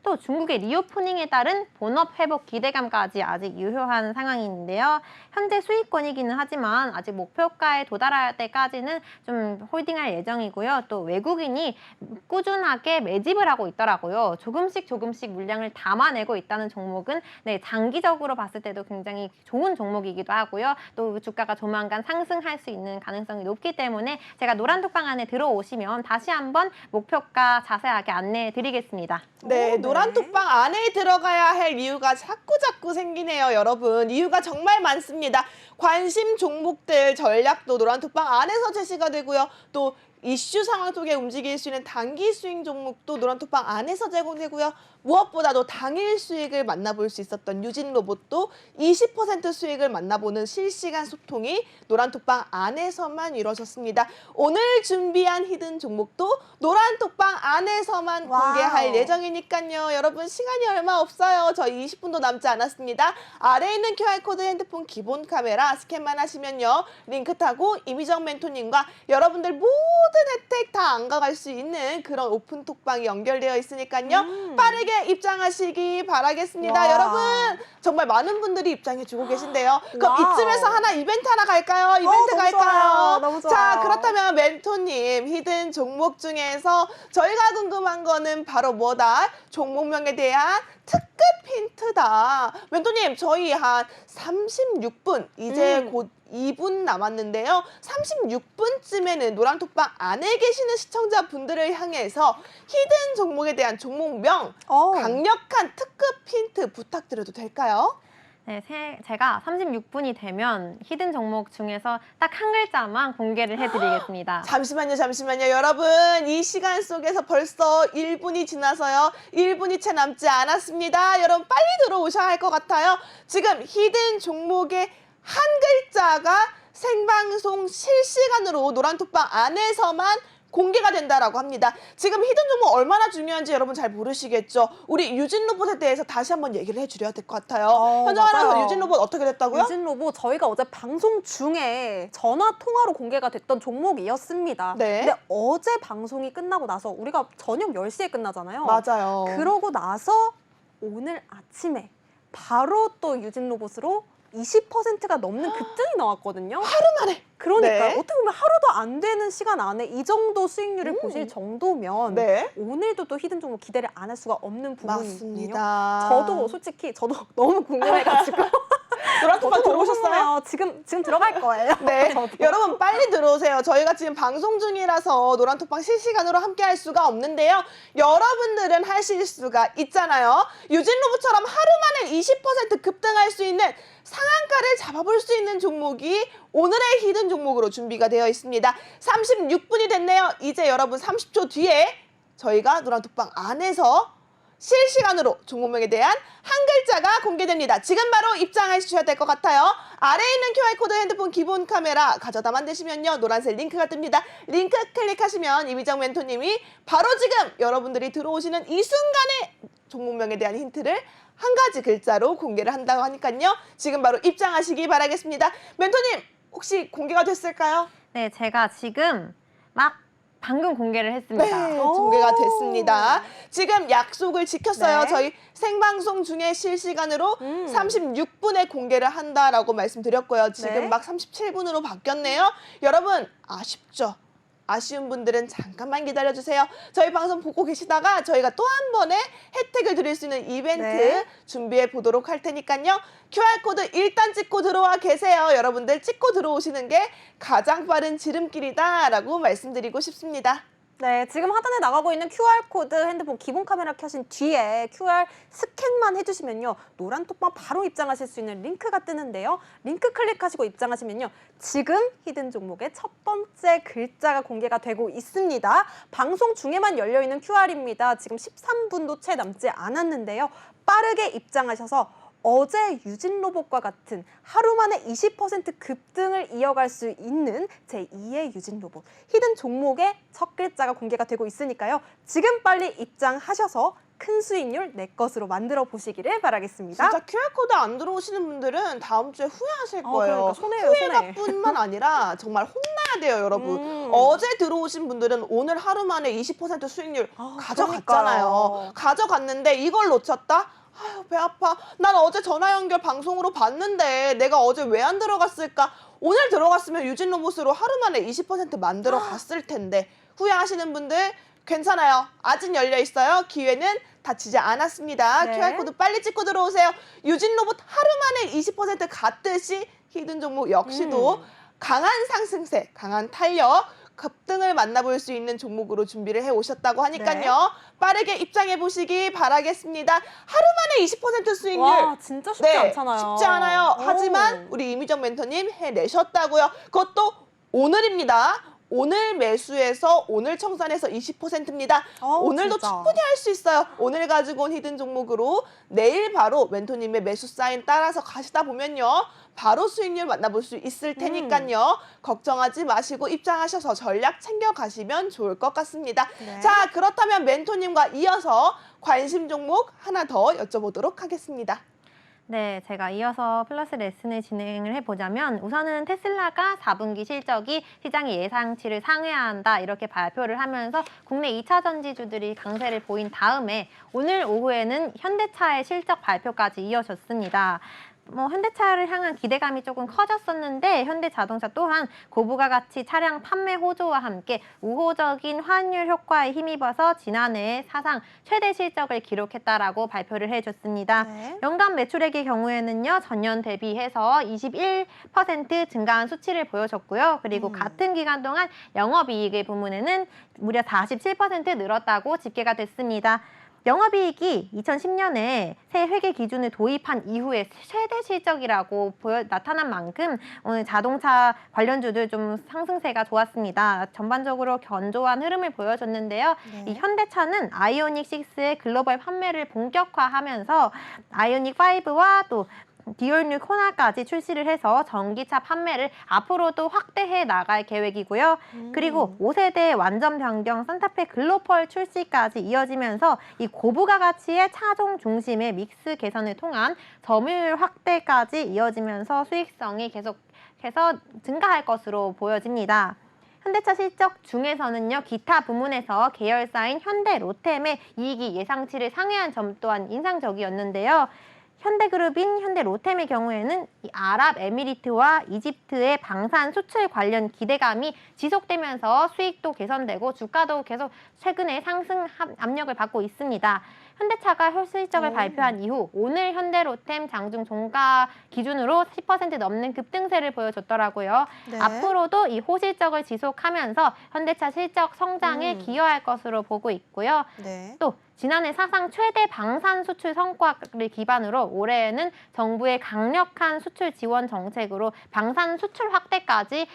또 중국의 리오프닝에 따른 본업 회복 기대감까지 아직 유효한 상황인데요. 현재 수익권이기는 하지만 아직 목표가에 도달할 때까지는 좀 홀딩할 예정이고요. 또 외국인이 꾸준하게 매집을 하고 있더라고요. 조금씩 물량을 담아내고 있다는 종목은 네, 장기적으로 봤을 때도 굉장히 좋은 종목이기도 하고요. 또 주가가 조만간 상승할 수 있는 가능성이 높기 때문에 제가 노란톡방 안에 들어오시면 다시 한번 목표가 자세하게 안내해 드리겠습니다. 네, 노란톡방 안에 들어가야 할 이유가 자꾸 생기네요, 여러분. 이유가 정말 많습니다. 관심 종목들 전략도 노란톡방 안에서 제시가 되고요. 또 이슈 상황 속에 움직일 수 있는 단기 수익 종목도 노란톡방 안에서 제공되고요. 무엇보다도 당일 수익을 만나볼 수 있었던 유진 로봇도 20% 수익을 만나보는 실시간 소통이 노란톡방 안에서만 이루어졌습니다. 오늘 준비한 히든 종목도 노란톡방 안에서만 와우. 공개할 예정이니까요. 여러분 시간이 얼마 없어요. 저희 20분도 남지 않았습니다. 아래에 있는 QR코드 핸드폰 기본 카메라 스캔만 하시면요. 링크 타고 이미정 멘토님과 여러분들 모든 혜택 다 안가갈 수 있는 그런 오픈톡방이 연결되어 있으니까요. 빠르게 입장하시기 바라겠습니다. 와. 여러분 정말 많은 분들이 입장해주고 계신데요. 그럼 와우. 이쯤에서 이벤트 하나 갈까요? 이벤트 너무 갈까요? 좋아요. 너무 좋아요. 자, 그렇다면 멘토님 히든 종목 중에서 저희가 궁금한 거는 바로 뭐다? 종목명에 대한 특급 힌트다. 멘토님 저희 한 36분 이제 곧 2분 남았는데요. 36분쯤에는 노란톡방 안에 계시는 시청자분들을 향해서 히든 종목에 대한 종목명 강력한 특급 힌트 부탁드려도 될까요? 네, 제가 36분이 되면 히든 종목 중에서 딱 한 글자만 공개를 해드리겠습니다. 잠시만요. 여러분, 이 시간 속에서 벌써 1분이 지나서요. 1분이 채 남지 않았습니다. 여러분, 빨리 들어오셔야 할 것 같아요. 지금 히든 종목의 한 글자가 생방송 실시간으로 노란톡방 안에서만 공개가 된다라고 합니다. 지금 히든 종목 얼마나 중요한지 여러분 잘 모르시겠죠? 우리 유진 로봇에 대해서 다시 한번 얘기를 해드려야 될 것 같아요. 현정 아나운서, 맞아요. 유진 로봇 어떻게 됐다고요? 유진 로봇 저희가 어제 방송 중에 전화 통화로 공개가 됐던 종목이었습니다. 네. 근데 어제 방송이 끝나고 나서 우리가 저녁 10시에 끝나잖아요. 맞아요. 그러고 나서 오늘 아침에 바로 또 유진 로봇으로 20%가 넘는 급등이 나왔거든요. 하루 만에. 그러니까 네. 어떻게 보면 하루도 안 되는 시간 안에 이 정도 수익률을 보실 정도면 네. 오늘도 또 히든 종목 기대를 안 할 수가 없는 부분이거든요. 맞습니다. 저도 솔직히 너무 궁금해가지고 노란톡방 저도 너무 들어오셨어요? 궁금해요. 지금 들어갈 거예요. 네, 저도. 여러분 빨리 들어오세요. 저희가 지금 방송 중이라서 노란톡방 실시간으로 함께 할 수가 없는데요. 여러분들은 하실 수가 있잖아요. 유진 로봇처럼 하루 만에 20% 급등할 수 있는 상한가를 잡아볼 수 있는 종목이 오늘의 히든 종목으로 준비가 되어 있습니다. 36분이 됐네요. 이제 여러분 30초 뒤에 저희가 노란톡방 안에서 실시간으로 종목명에 대한 한 글자가 공개됩니다. 지금 바로 입장해 주셔야 될 것 같아요. 아래에 있는 QR코드 핸드폰 기본 카메라 가져다 만드시면요. 노란색 링크가 뜹니다. 링크 클릭하시면 이미정 멘토님이 바로 지금 여러분들이 들어오시는 이 순간에 종목명에 대한 힌트를 한 가지 글자로 공개를 한다고 하니까요. 지금 바로 입장하시기 바라겠습니다. 멘토님 혹시 공개가 됐을까요? 네, 제가 지금 방금 공개를 했습니다. 네, 공개가 됐습니다. 지금 약속을 지켰어요. 네. 저희 생방송 중에 실시간으로 36분에 공개를 한다라고 말씀드렸고요. 지금 네. 막 37분으로 바뀌었네요. 여러분 아쉽죠? 아쉬운 분들은 잠깐만 기다려주세요. 저희 방송 보고 계시다가 저희가 또 한 번의 혜택을 드릴 수 있는 이벤트 네. 준비해 보도록 할 테니까요. QR코드 일단 찍고 들어와 계세요. 여러분들 찍고 들어오시는 게 가장 빠른 지름길이다라고 말씀드리고 싶습니다. 네, 지금 하단에 나가고 있는 QR코드 핸드폰 기본 카메라 켜신 뒤에 QR 스캔만 해주시면요. 노란톡방 바로 입장하실 수 있는 링크가 뜨는데요. 링크 클릭하시고 입장하시면요. 지금 히든 종목의 첫 번째 글자가 공개가 되고 있습니다. 방송 중에만 열려있는 QR입니다. 지금 13분도 채 남지 않았는데요. 빠르게 입장하셔서 어제 유진 로봇과 같은 하루 만에 20% 급등을 이어갈 수 있는 제2의 유진 로봇 히든 종목의 첫 글자가 공개가 되고 있으니까요. 지금 빨리 입장하셔서 큰 수익률 내 것으로 만들어 보시기를 바라겠습니다. 진짜 QR코드 안 들어오시는 분들은 다음 주에 후회하실 거예요. 그러니까 손해예요, 후회가 손해. 뿐만 아니라 정말 혼나야 돼요, 여러분. 어제 들어오신 분들은 오늘 하루 만에 20% 수익률 가져갔잖아요. 그러니까요. 가져갔는데 이걸 놓쳤다? 아유, 배 아파. 난 어제 전화 연결 방송으로 봤는데 내가 어제 왜 안 들어갔을까? 오늘 들어갔으면 유진 로봇으로 하루 만에 20% 만들어 갔을 텐데 후회하시는 분들 괜찮아요. 아직 열려 있어요. 기회는 닫히지 않았습니다. 네. QR코드 빨리 찍고 들어오세요. 유진 로봇 하루 만에 20% 갔듯이 히든 종목 역시도 강한 상승세, 강한 탄력, 급등을 만나볼 수 있는 종목으로 준비를 해오셨다고 하니까요. 네. 빠르게 입장해 보시기 바라겠습니다. 하루 만에 20% 수익률. 와, 진짜 쉽지 않잖아요. 쉽지 않아요. 오. 하지만 우리 이미정 멘토님 해내셨다고요. 그것도 오늘입니다. 오늘 매수해서 오늘 청산해서 20%입니다. 오늘도 진짜. 충분히 할 수 있어요. 오늘 가지고 온 히든 종목으로 내일 바로 멘토님의 매수 사인 따라서 가시다 보면요. 바로 수익률 만나볼 수 있을 테니까요. 걱정하지 마시고 입장하셔서 전략 챙겨가시면 좋을 것 같습니다. 네. 자, 그렇다면 멘토님과 이어서 관심 종목 하나 더 여쭤보도록 하겠습니다. 네, 제가 이어서 플러스 레슨을 진행을 해보자면 우선은 테슬라가 4분기 실적이 시장의 예상치를 상회한다 이렇게 발표를 하면서 국내 2차 전지주들이 강세를 보인 다음에 오늘 오후에는 현대차의 실적 발표까지 이어졌습니다. 현대차를 향한 기대감이 조금 커졌었는데 현대자동차 또한 고부가 가치 차량 판매 호조와 함께 우호적인 환율 효과에 힘입어서 지난해 사상 최대 실적을 기록했다라고 발표를 해줬습니다. 네. 연간 매출액의 경우에는요 전년 대비해서 21% 증가한 수치를 보여줬고요. 그리고 같은 기간 동안 영업이익의 부문에는 무려 47% 늘었다고 집계가 됐습니다. 영업이익이 2010년에 새 회계 기준을 도입한 이후에 최대 실적이라고 나타난 만큼 오늘 자동차 관련주들 좀 상승세가 좋았습니다. 전반적으로 견조한 흐름을 보여줬는데요. 네. 이 현대차는 아이오닉 6의 글로벌 판매를 본격화하면서 아이오닉 5와 또 디올뉴 코나까지 출시를 해서 전기차 판매를 앞으로도 확대해 나갈 계획이고요. 그리고 5세대 완전 변경 산타페 글로벌 출시까지 이어지면서 이 고부가 가치의 차종 중심의 믹스 개선을 통한 점유율 확대까지 이어지면서 수익성이 계속해서 증가할 것으로 보여집니다. 현대차 실적 중에서는요, 기타 부문에서 계열사인 현대 로템의 이익이 예상치를 상회한 점 또한 인상적이었는데요. 현대그룹인 현대로템의 경우에는 이 아랍에미리트와 이집트의 방산 수출 관련 기대감이 지속되면서 수익도 개선되고 주가도 계속 최근에 상승 압력을 받고 있습니다. 현대차가 실적을 발표한 이후 오늘 현대로템 장중 종가 기준으로 10% 넘는 급등세를 보여줬더라고요. 네. 앞으로도 이 호실적을 지속하면서 현대차 실적 성장에 기여할 것으로 보고 있고요. 네. 또 지난해 사상 최대 방산 수출 성과를 기반으로 올해에는 정부의 강력한 수출 지원 정책으로 방산 수출 확대까지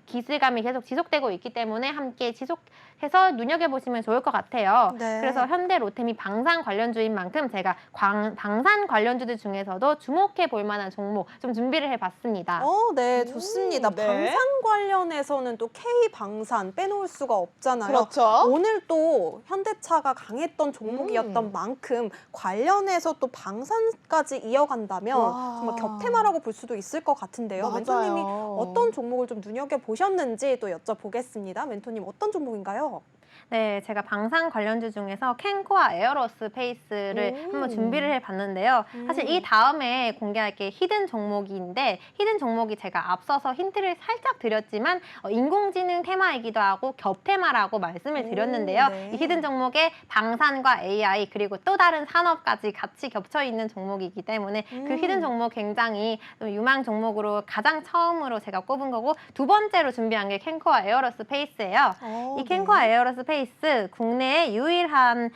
기대감이 계속 지속되고 있기 때문에 함께 지속해서 눈여겨보시면 좋을 것 같아요. 네. 그래서 현대 로템이 방산 관련주인 만큼 제가 방산 관련주들 중에서도 주목해 볼 만한 종목 좀 준비를 해봤습니다. 네, 좋습니다. 네. 방산 관련해서는 또 K방산 빼놓을 수가 없잖아요. 그렇죠. 오늘 또 현대차가 강했던 종목이었던 만큼 관련해서 또 방산까지 이어간다면 와. 정말 격퇴마라고 볼 수도 있을 것 같은데요. 맞아요. 멘토님이 어떤 종목을 좀 눈여겨보셨는지 또 여쭤보겠습니다. 멘토님 어떤 종목인가요? 네, 제가 방산 관련주 중에서 캔코와 에어로스페이스를 한번 준비를 해봤는데요. 사실 이 다음에 공개할 게 히든 종목인데 히든 종목이 제가 앞서서 힌트를 살짝 드렸지만 인공지능 테마이기도 하고 겹테마라고 말씀을 드렸는데요. 네. 이 히든 종목에 방산과 AI 그리고 또 다른 산업까지 같이 겹쳐 있는 종목이기 때문에 그 히든 종목 굉장히 유망 종목으로 가장 처음으로 제가 꼽은 거고 두 번째로 준비한 게 캔코와 에어로스페이스예요. 이 캔코와 에어로스페이스 국내의 유일한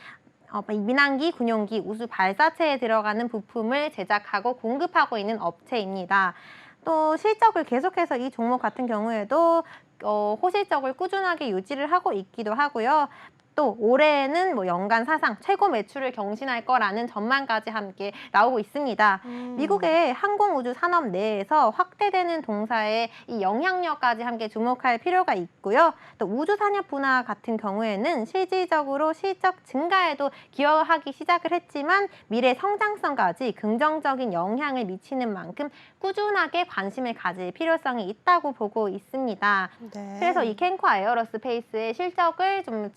민항기, 군용기, 우주 발사체에 들어가는 부품을 제작하고 공급하고 있는 업체입니다. 또 실적을 계속해서 이 종목 같은 경우에도 호실적을 꾸준하게 유지를 하고 있기도 하고요. 또 올해에는 뭐 연간 사상 최고 매출을 경신할 거라는 전망까지 함께 나오고 있습니다. 미국의 항공우주 산업 내에서 확대되는 동사의 이 영향력까지 함께 주목할 필요가 있고요. 또 우주 산업 분야 같은 경우에는 실질적으로 실적 증가에도 기여하기 시작을 했지만 미래 성장성까지 긍정적인 영향을 미치는 만큼 꾸준하게 관심을 가질 필요성이 있다고 보고 있습니다. 네. 그래서 이 캔코 에어로스페이스의 실적을 좀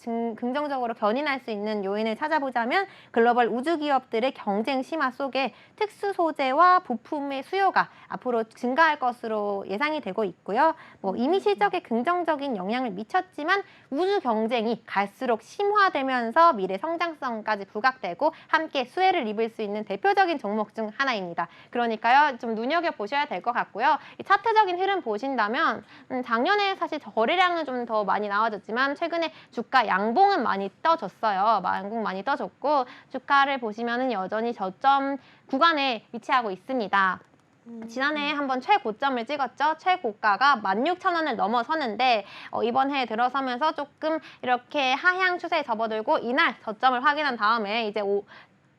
긍정적으로 견인할 수 있는 요인을 찾아보자면 글로벌 우주 기업들의 경쟁 심화 속에 특수 소재와 부품의 수요가 앞으로 증가할 것으로 예상이 되고 있고요. 이미 실적에 긍정적인 영향을 미쳤지만 우주 경쟁이 갈수록 심화되면서 미래 성장성까지 부각되고 함께 수혜를 입을 수 있는 대표적인 종목 중 하나입니다. 그러니까요, 좀 눈여겨보셔야 될 것 같고요. 이 차트적인 흐름 보신다면 작년에 사실 거래량은 좀 더 많이 나와졌지만 최근에 주가 양봉은 많이 떠졌어요. 양봉 많이 떠졌고 주가를 보시면은 여전히 저점 구간에 위치하고 있습니다. 지난해 한번 최고점을 찍었죠. 최고가가 16,000원을 넘어서는데 이번 해에 들어서면서 조금 이렇게 하향 추세에 접어들고 이날 저점을 확인한 다음에 이제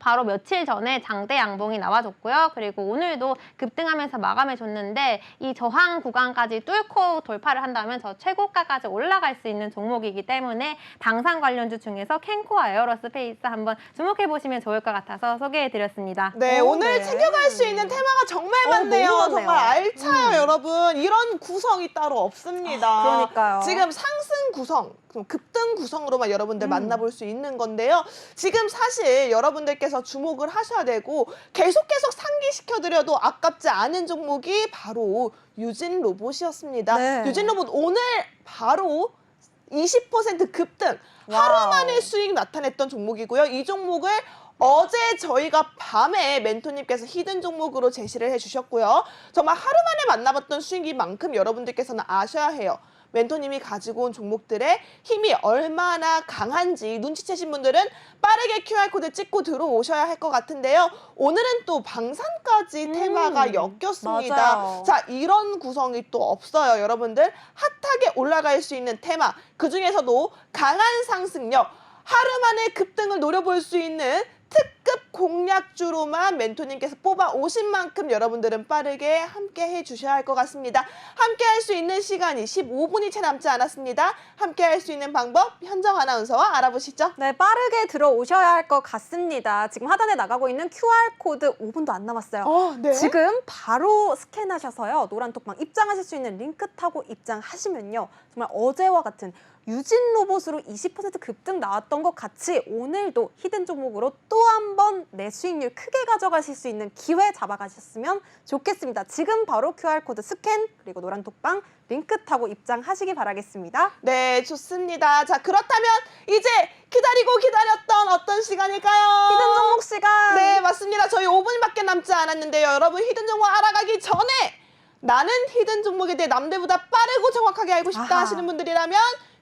바로 며칠 전에 장대 양봉이 나와줬고요. 그리고 오늘도 급등하면서 마감해줬는데 이 저항 구간까지 뚫고 돌파를 한다면 저 최고가까지 올라갈 수 있는 종목이기 때문에 방산 관련주 중에서 캔코와 에어로스페이스 한번 주목해보시면 좋을 것 같아서 소개해드렸습니다. 네, 오늘 네. 챙겨갈 수 있는 테마가 정말 많네요. 너무 많네요. 정말 알차요, 여러분. 이런 구성이 따로 없습니다. 그러니까요. 지금 상승 구성, 급등 구성으로만 여러분들 만나볼 수 있는 건데요. 지금 사실 여러분들께서 주목을 하셔야 되고 계속 상기시켜드려도 아깝지 않은 종목이 바로 유진 로봇이었습니다. 네. 유진 로봇 오늘 바로 20% 급등, 와우. 하루 만에 수익 나타냈던 종목이고요. 이 종목을 어제 저희가 밤에 멘토님께서 히든 종목으로 제시를 해주셨고요. 정말 하루 만에 만나봤던 수익인 만큼 여러분들께서는 아셔야 해요. 멘토님이 가지고 온 종목들의 힘이 얼마나 강한지 눈치채신 분들은 빠르게 QR코드 찍고 들어오셔야 할 것 같은데요. 오늘은 또 방산까지 테마가 엮였습니다. 맞아요. 자, 이런 구성이 또 없어요. 여러분들 핫하게 올라갈 수 있는 테마, 그중에서도 강한 상승력, 하루 만에 급등을 노려볼 수 있는 특급 공략주로만 멘토님께서 뽑아 오신 만큼 여러분들은 빠르게 함께 해주셔야 할 것 같습니다. 함께 할 수 있는 시간이 15분이 채 남지 않았습니다. 함께 할 수 있는 방법 현정 아나운서와 알아보시죠. 네, 빠르게 들어오셔야 할 것 같습니다. 지금 하단에 나가고 있는 QR코드 5분도 안 남았어요. 네. 지금 바로 스캔하셔서요. 노란톡방 입장하실 수 있는 링크 타고 입장하시면요. 정말 어제와 같은 유진 로봇으로 20% 급등 나왔던 것 같이 오늘도 히든 종목으로 또 한 번 내 수익률 크게 가져가실 수 있는 기회 잡아가셨으면 좋겠습니다. 지금 바로 QR코드 스캔 그리고 노란톡방 링크 타고 입장하시기 바라겠습니다. 네, 좋습니다. 자, 그렇다면 이제 기다리고 기다렸던 어떤 시간일까요? 히든 종목 시간! 네, 맞습니다. 저희 5분밖에 남지 않았는데요. 여러분 히든 종목 알아가기 전에 나는 히든 종목에 대해 남들보다 빠르고 정확하게 알고 싶다 아하. 하시는 분들이라면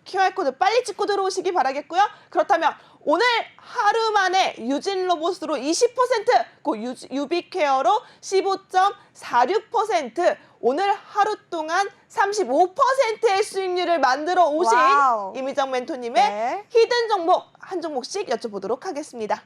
QR코드 빨리 찍고 들어오시기 바라겠고요. 그렇다면 오늘 하루 만에 유진 로봇으로 20%, 그 유비케어로 15.46%, 오늘 하루 동안 35%의 수익률을 만들어 오신 와우. 이미정 멘토님의 네. 히든 종목 한 종목씩 여쭤보도록 하겠습니다.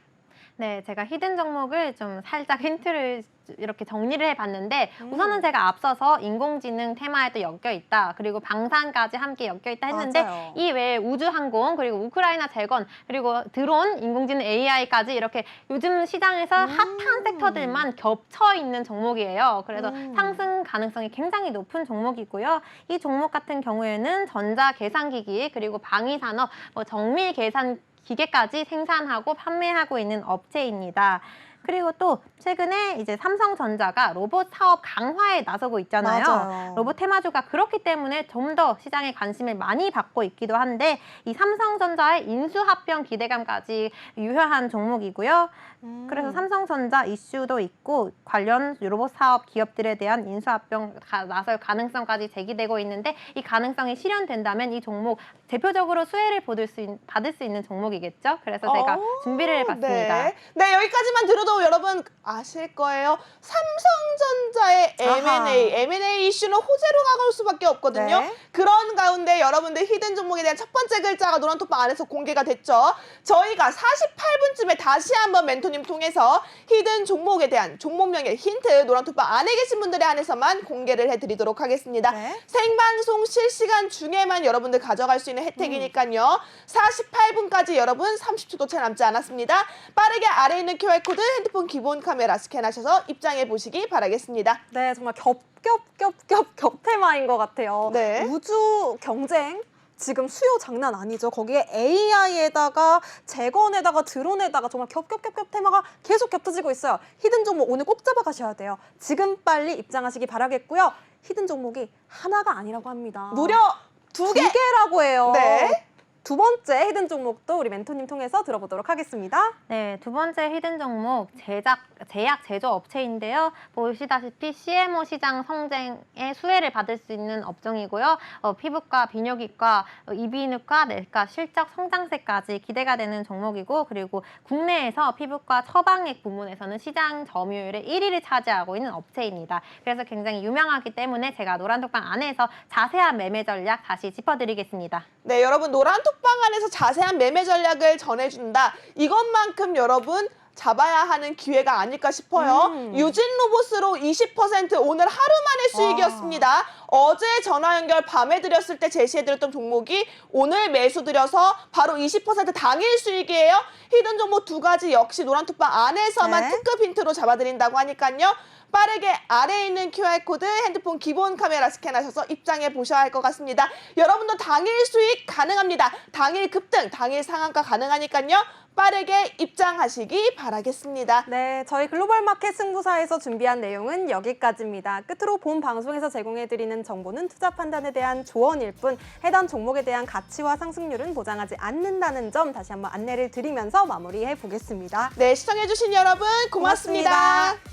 네, 제가 히든 종목을 좀 살짝 힌트를 이렇게 정리를 해봤는데 우선은 제가 앞서서 인공지능 테마에도 엮여있다. 그리고 방산까지 함께 엮여있다 했는데 맞아요. 이 외에 우주항공, 그리고 우크라이나 재건, 그리고 드론, 인공지능 AI까지 이렇게 요즘 시장에서 핫한 섹터들만 겹쳐있는 종목이에요. 그래서 상승 가능성이 굉장히 높은 종목이고요. 이 종목 같은 경우에는 전자계산기기, 그리고 방위산업, 정밀 계산 기계까지 생산하고 판매하고 있는 업체입니다. 그리고 또 최근에 이제 삼성전자가 로봇 사업 강화에 나서고 있잖아요. 맞아요. 로봇 테마주가 그렇기 때문에 좀 더 시장의 관심을 많이 받고 있기도 한데 이 삼성전자의 인수합병 기대감까지 유효한 종목이고요. 그래서 삼성전자 이슈도 있고 관련 로봇 사업 기업들에 대한 인수합병 나설 가능성까지 제기되고 있는데 이 가능성이 실현된다면 이 종목 대표적으로 수혜를 받을 수 있는 종목이겠죠. 그래서 제가 준비를 해봤습니다. 네, 여기까지만 들어도 여러분 아실 거예요. 삼성전자의 M&A 이슈는 호재로 가볼 수밖에 없거든요. 네. 그런 가운데 여러분들 히든 종목에 대한 첫 번째 글자가 노란톡방 안에서 공개가 됐죠. 저희가 48분쯤에 다시 한번 멘토님 통해서 히든 종목에 대한 종목명의 힌트 노란톡방 안에 계신 분들에 한해서만 공개를 해드리도록 하겠습니다. 네. 생방송 실시간 중에만 여러분들 가져갈 수 있는 혜택이니까요. 48분까지 여러분 30초도 채 남지 않았습니다. 빠르게 아래에 있는 QR코드 핸드폰 기본 카메라 스캔하셔서 입장해 보시기 바라겠습니다. 네, 정말 겹테마인 것 같아요. 네. 우주 경쟁 지금 수요 장난 아니죠. 거기에 AI에다가 재건에다가 드론에다가 정말 겹 테마가 계속 겹쳐지고 있어요. 히든 종목 오늘 꼭 잡아가셔야 돼요. 지금 빨리 입장하시기 바라겠고요. 히든 종목이 하나가 아니라고 합니다. 무려 두 개! 두 개라고 해요. 네. 두 번째 히든 종목도 우리 멘토님 통해서 들어보도록 하겠습니다. 네, 두 번째 히든 종목 제약 제조 업체인데요. 보시다시피 CMO 시장 성장에 수혜를 받을 수 있는 업종이고요. 피부과, 비뇨기과, 이비인후과, 내과 실적 성장세까지 기대가 되는 종목이고, 그리고 국내에서 피부과 처방액 부문에서는 시장 점유율의 1위를 차지하고 있는 업체입니다. 그래서 굉장히 유명하기 때문에 제가 노란톡방 안에서 자세한 매매 전략 다시 짚어드리겠습니다. 네, 여러분 노란톡방 안에서 자세한 매매 전략을 전해준다. 이것만큼 여러분 잡아야 하는 기회가 아닐까 싶어요. 유진 로봇으로 20% 오늘 하루 만의 수익이었습니다. 어제 전화 연결 밤에 드렸을 때 제시해드렸던 종목이 오늘 매수 드려서 바로 20% 당일 수익이에요. 히든 종목 두 가지 역시 노란톡방 안에서만 네. 특급 힌트로 잡아드린다고 하니까요. 빠르게 아래에 있는 QR코드 핸드폰 기본 카메라 스캔하셔서 입장해 보셔야 할 것 같습니다. 여러분도 당일 수익 가능합니다. 당일 급등, 당일 상한가 가능하니까요. 빠르게 입장하시기 바라겠습니다. 네, 저희 글로벌 마켓 승부사에서 준비한 내용은 여기까지입니다. 끝으로 본 방송에서 제공해드리는 정보는 투자 판단에 대한 조언일 뿐 해당 종목에 대한 가치와 상승률은 보장하지 않는다는 점 다시 한번 안내를 드리면서 마무리해 보겠습니다. 네, 시청해주신 여러분 고맙습니다. 고맙습니다.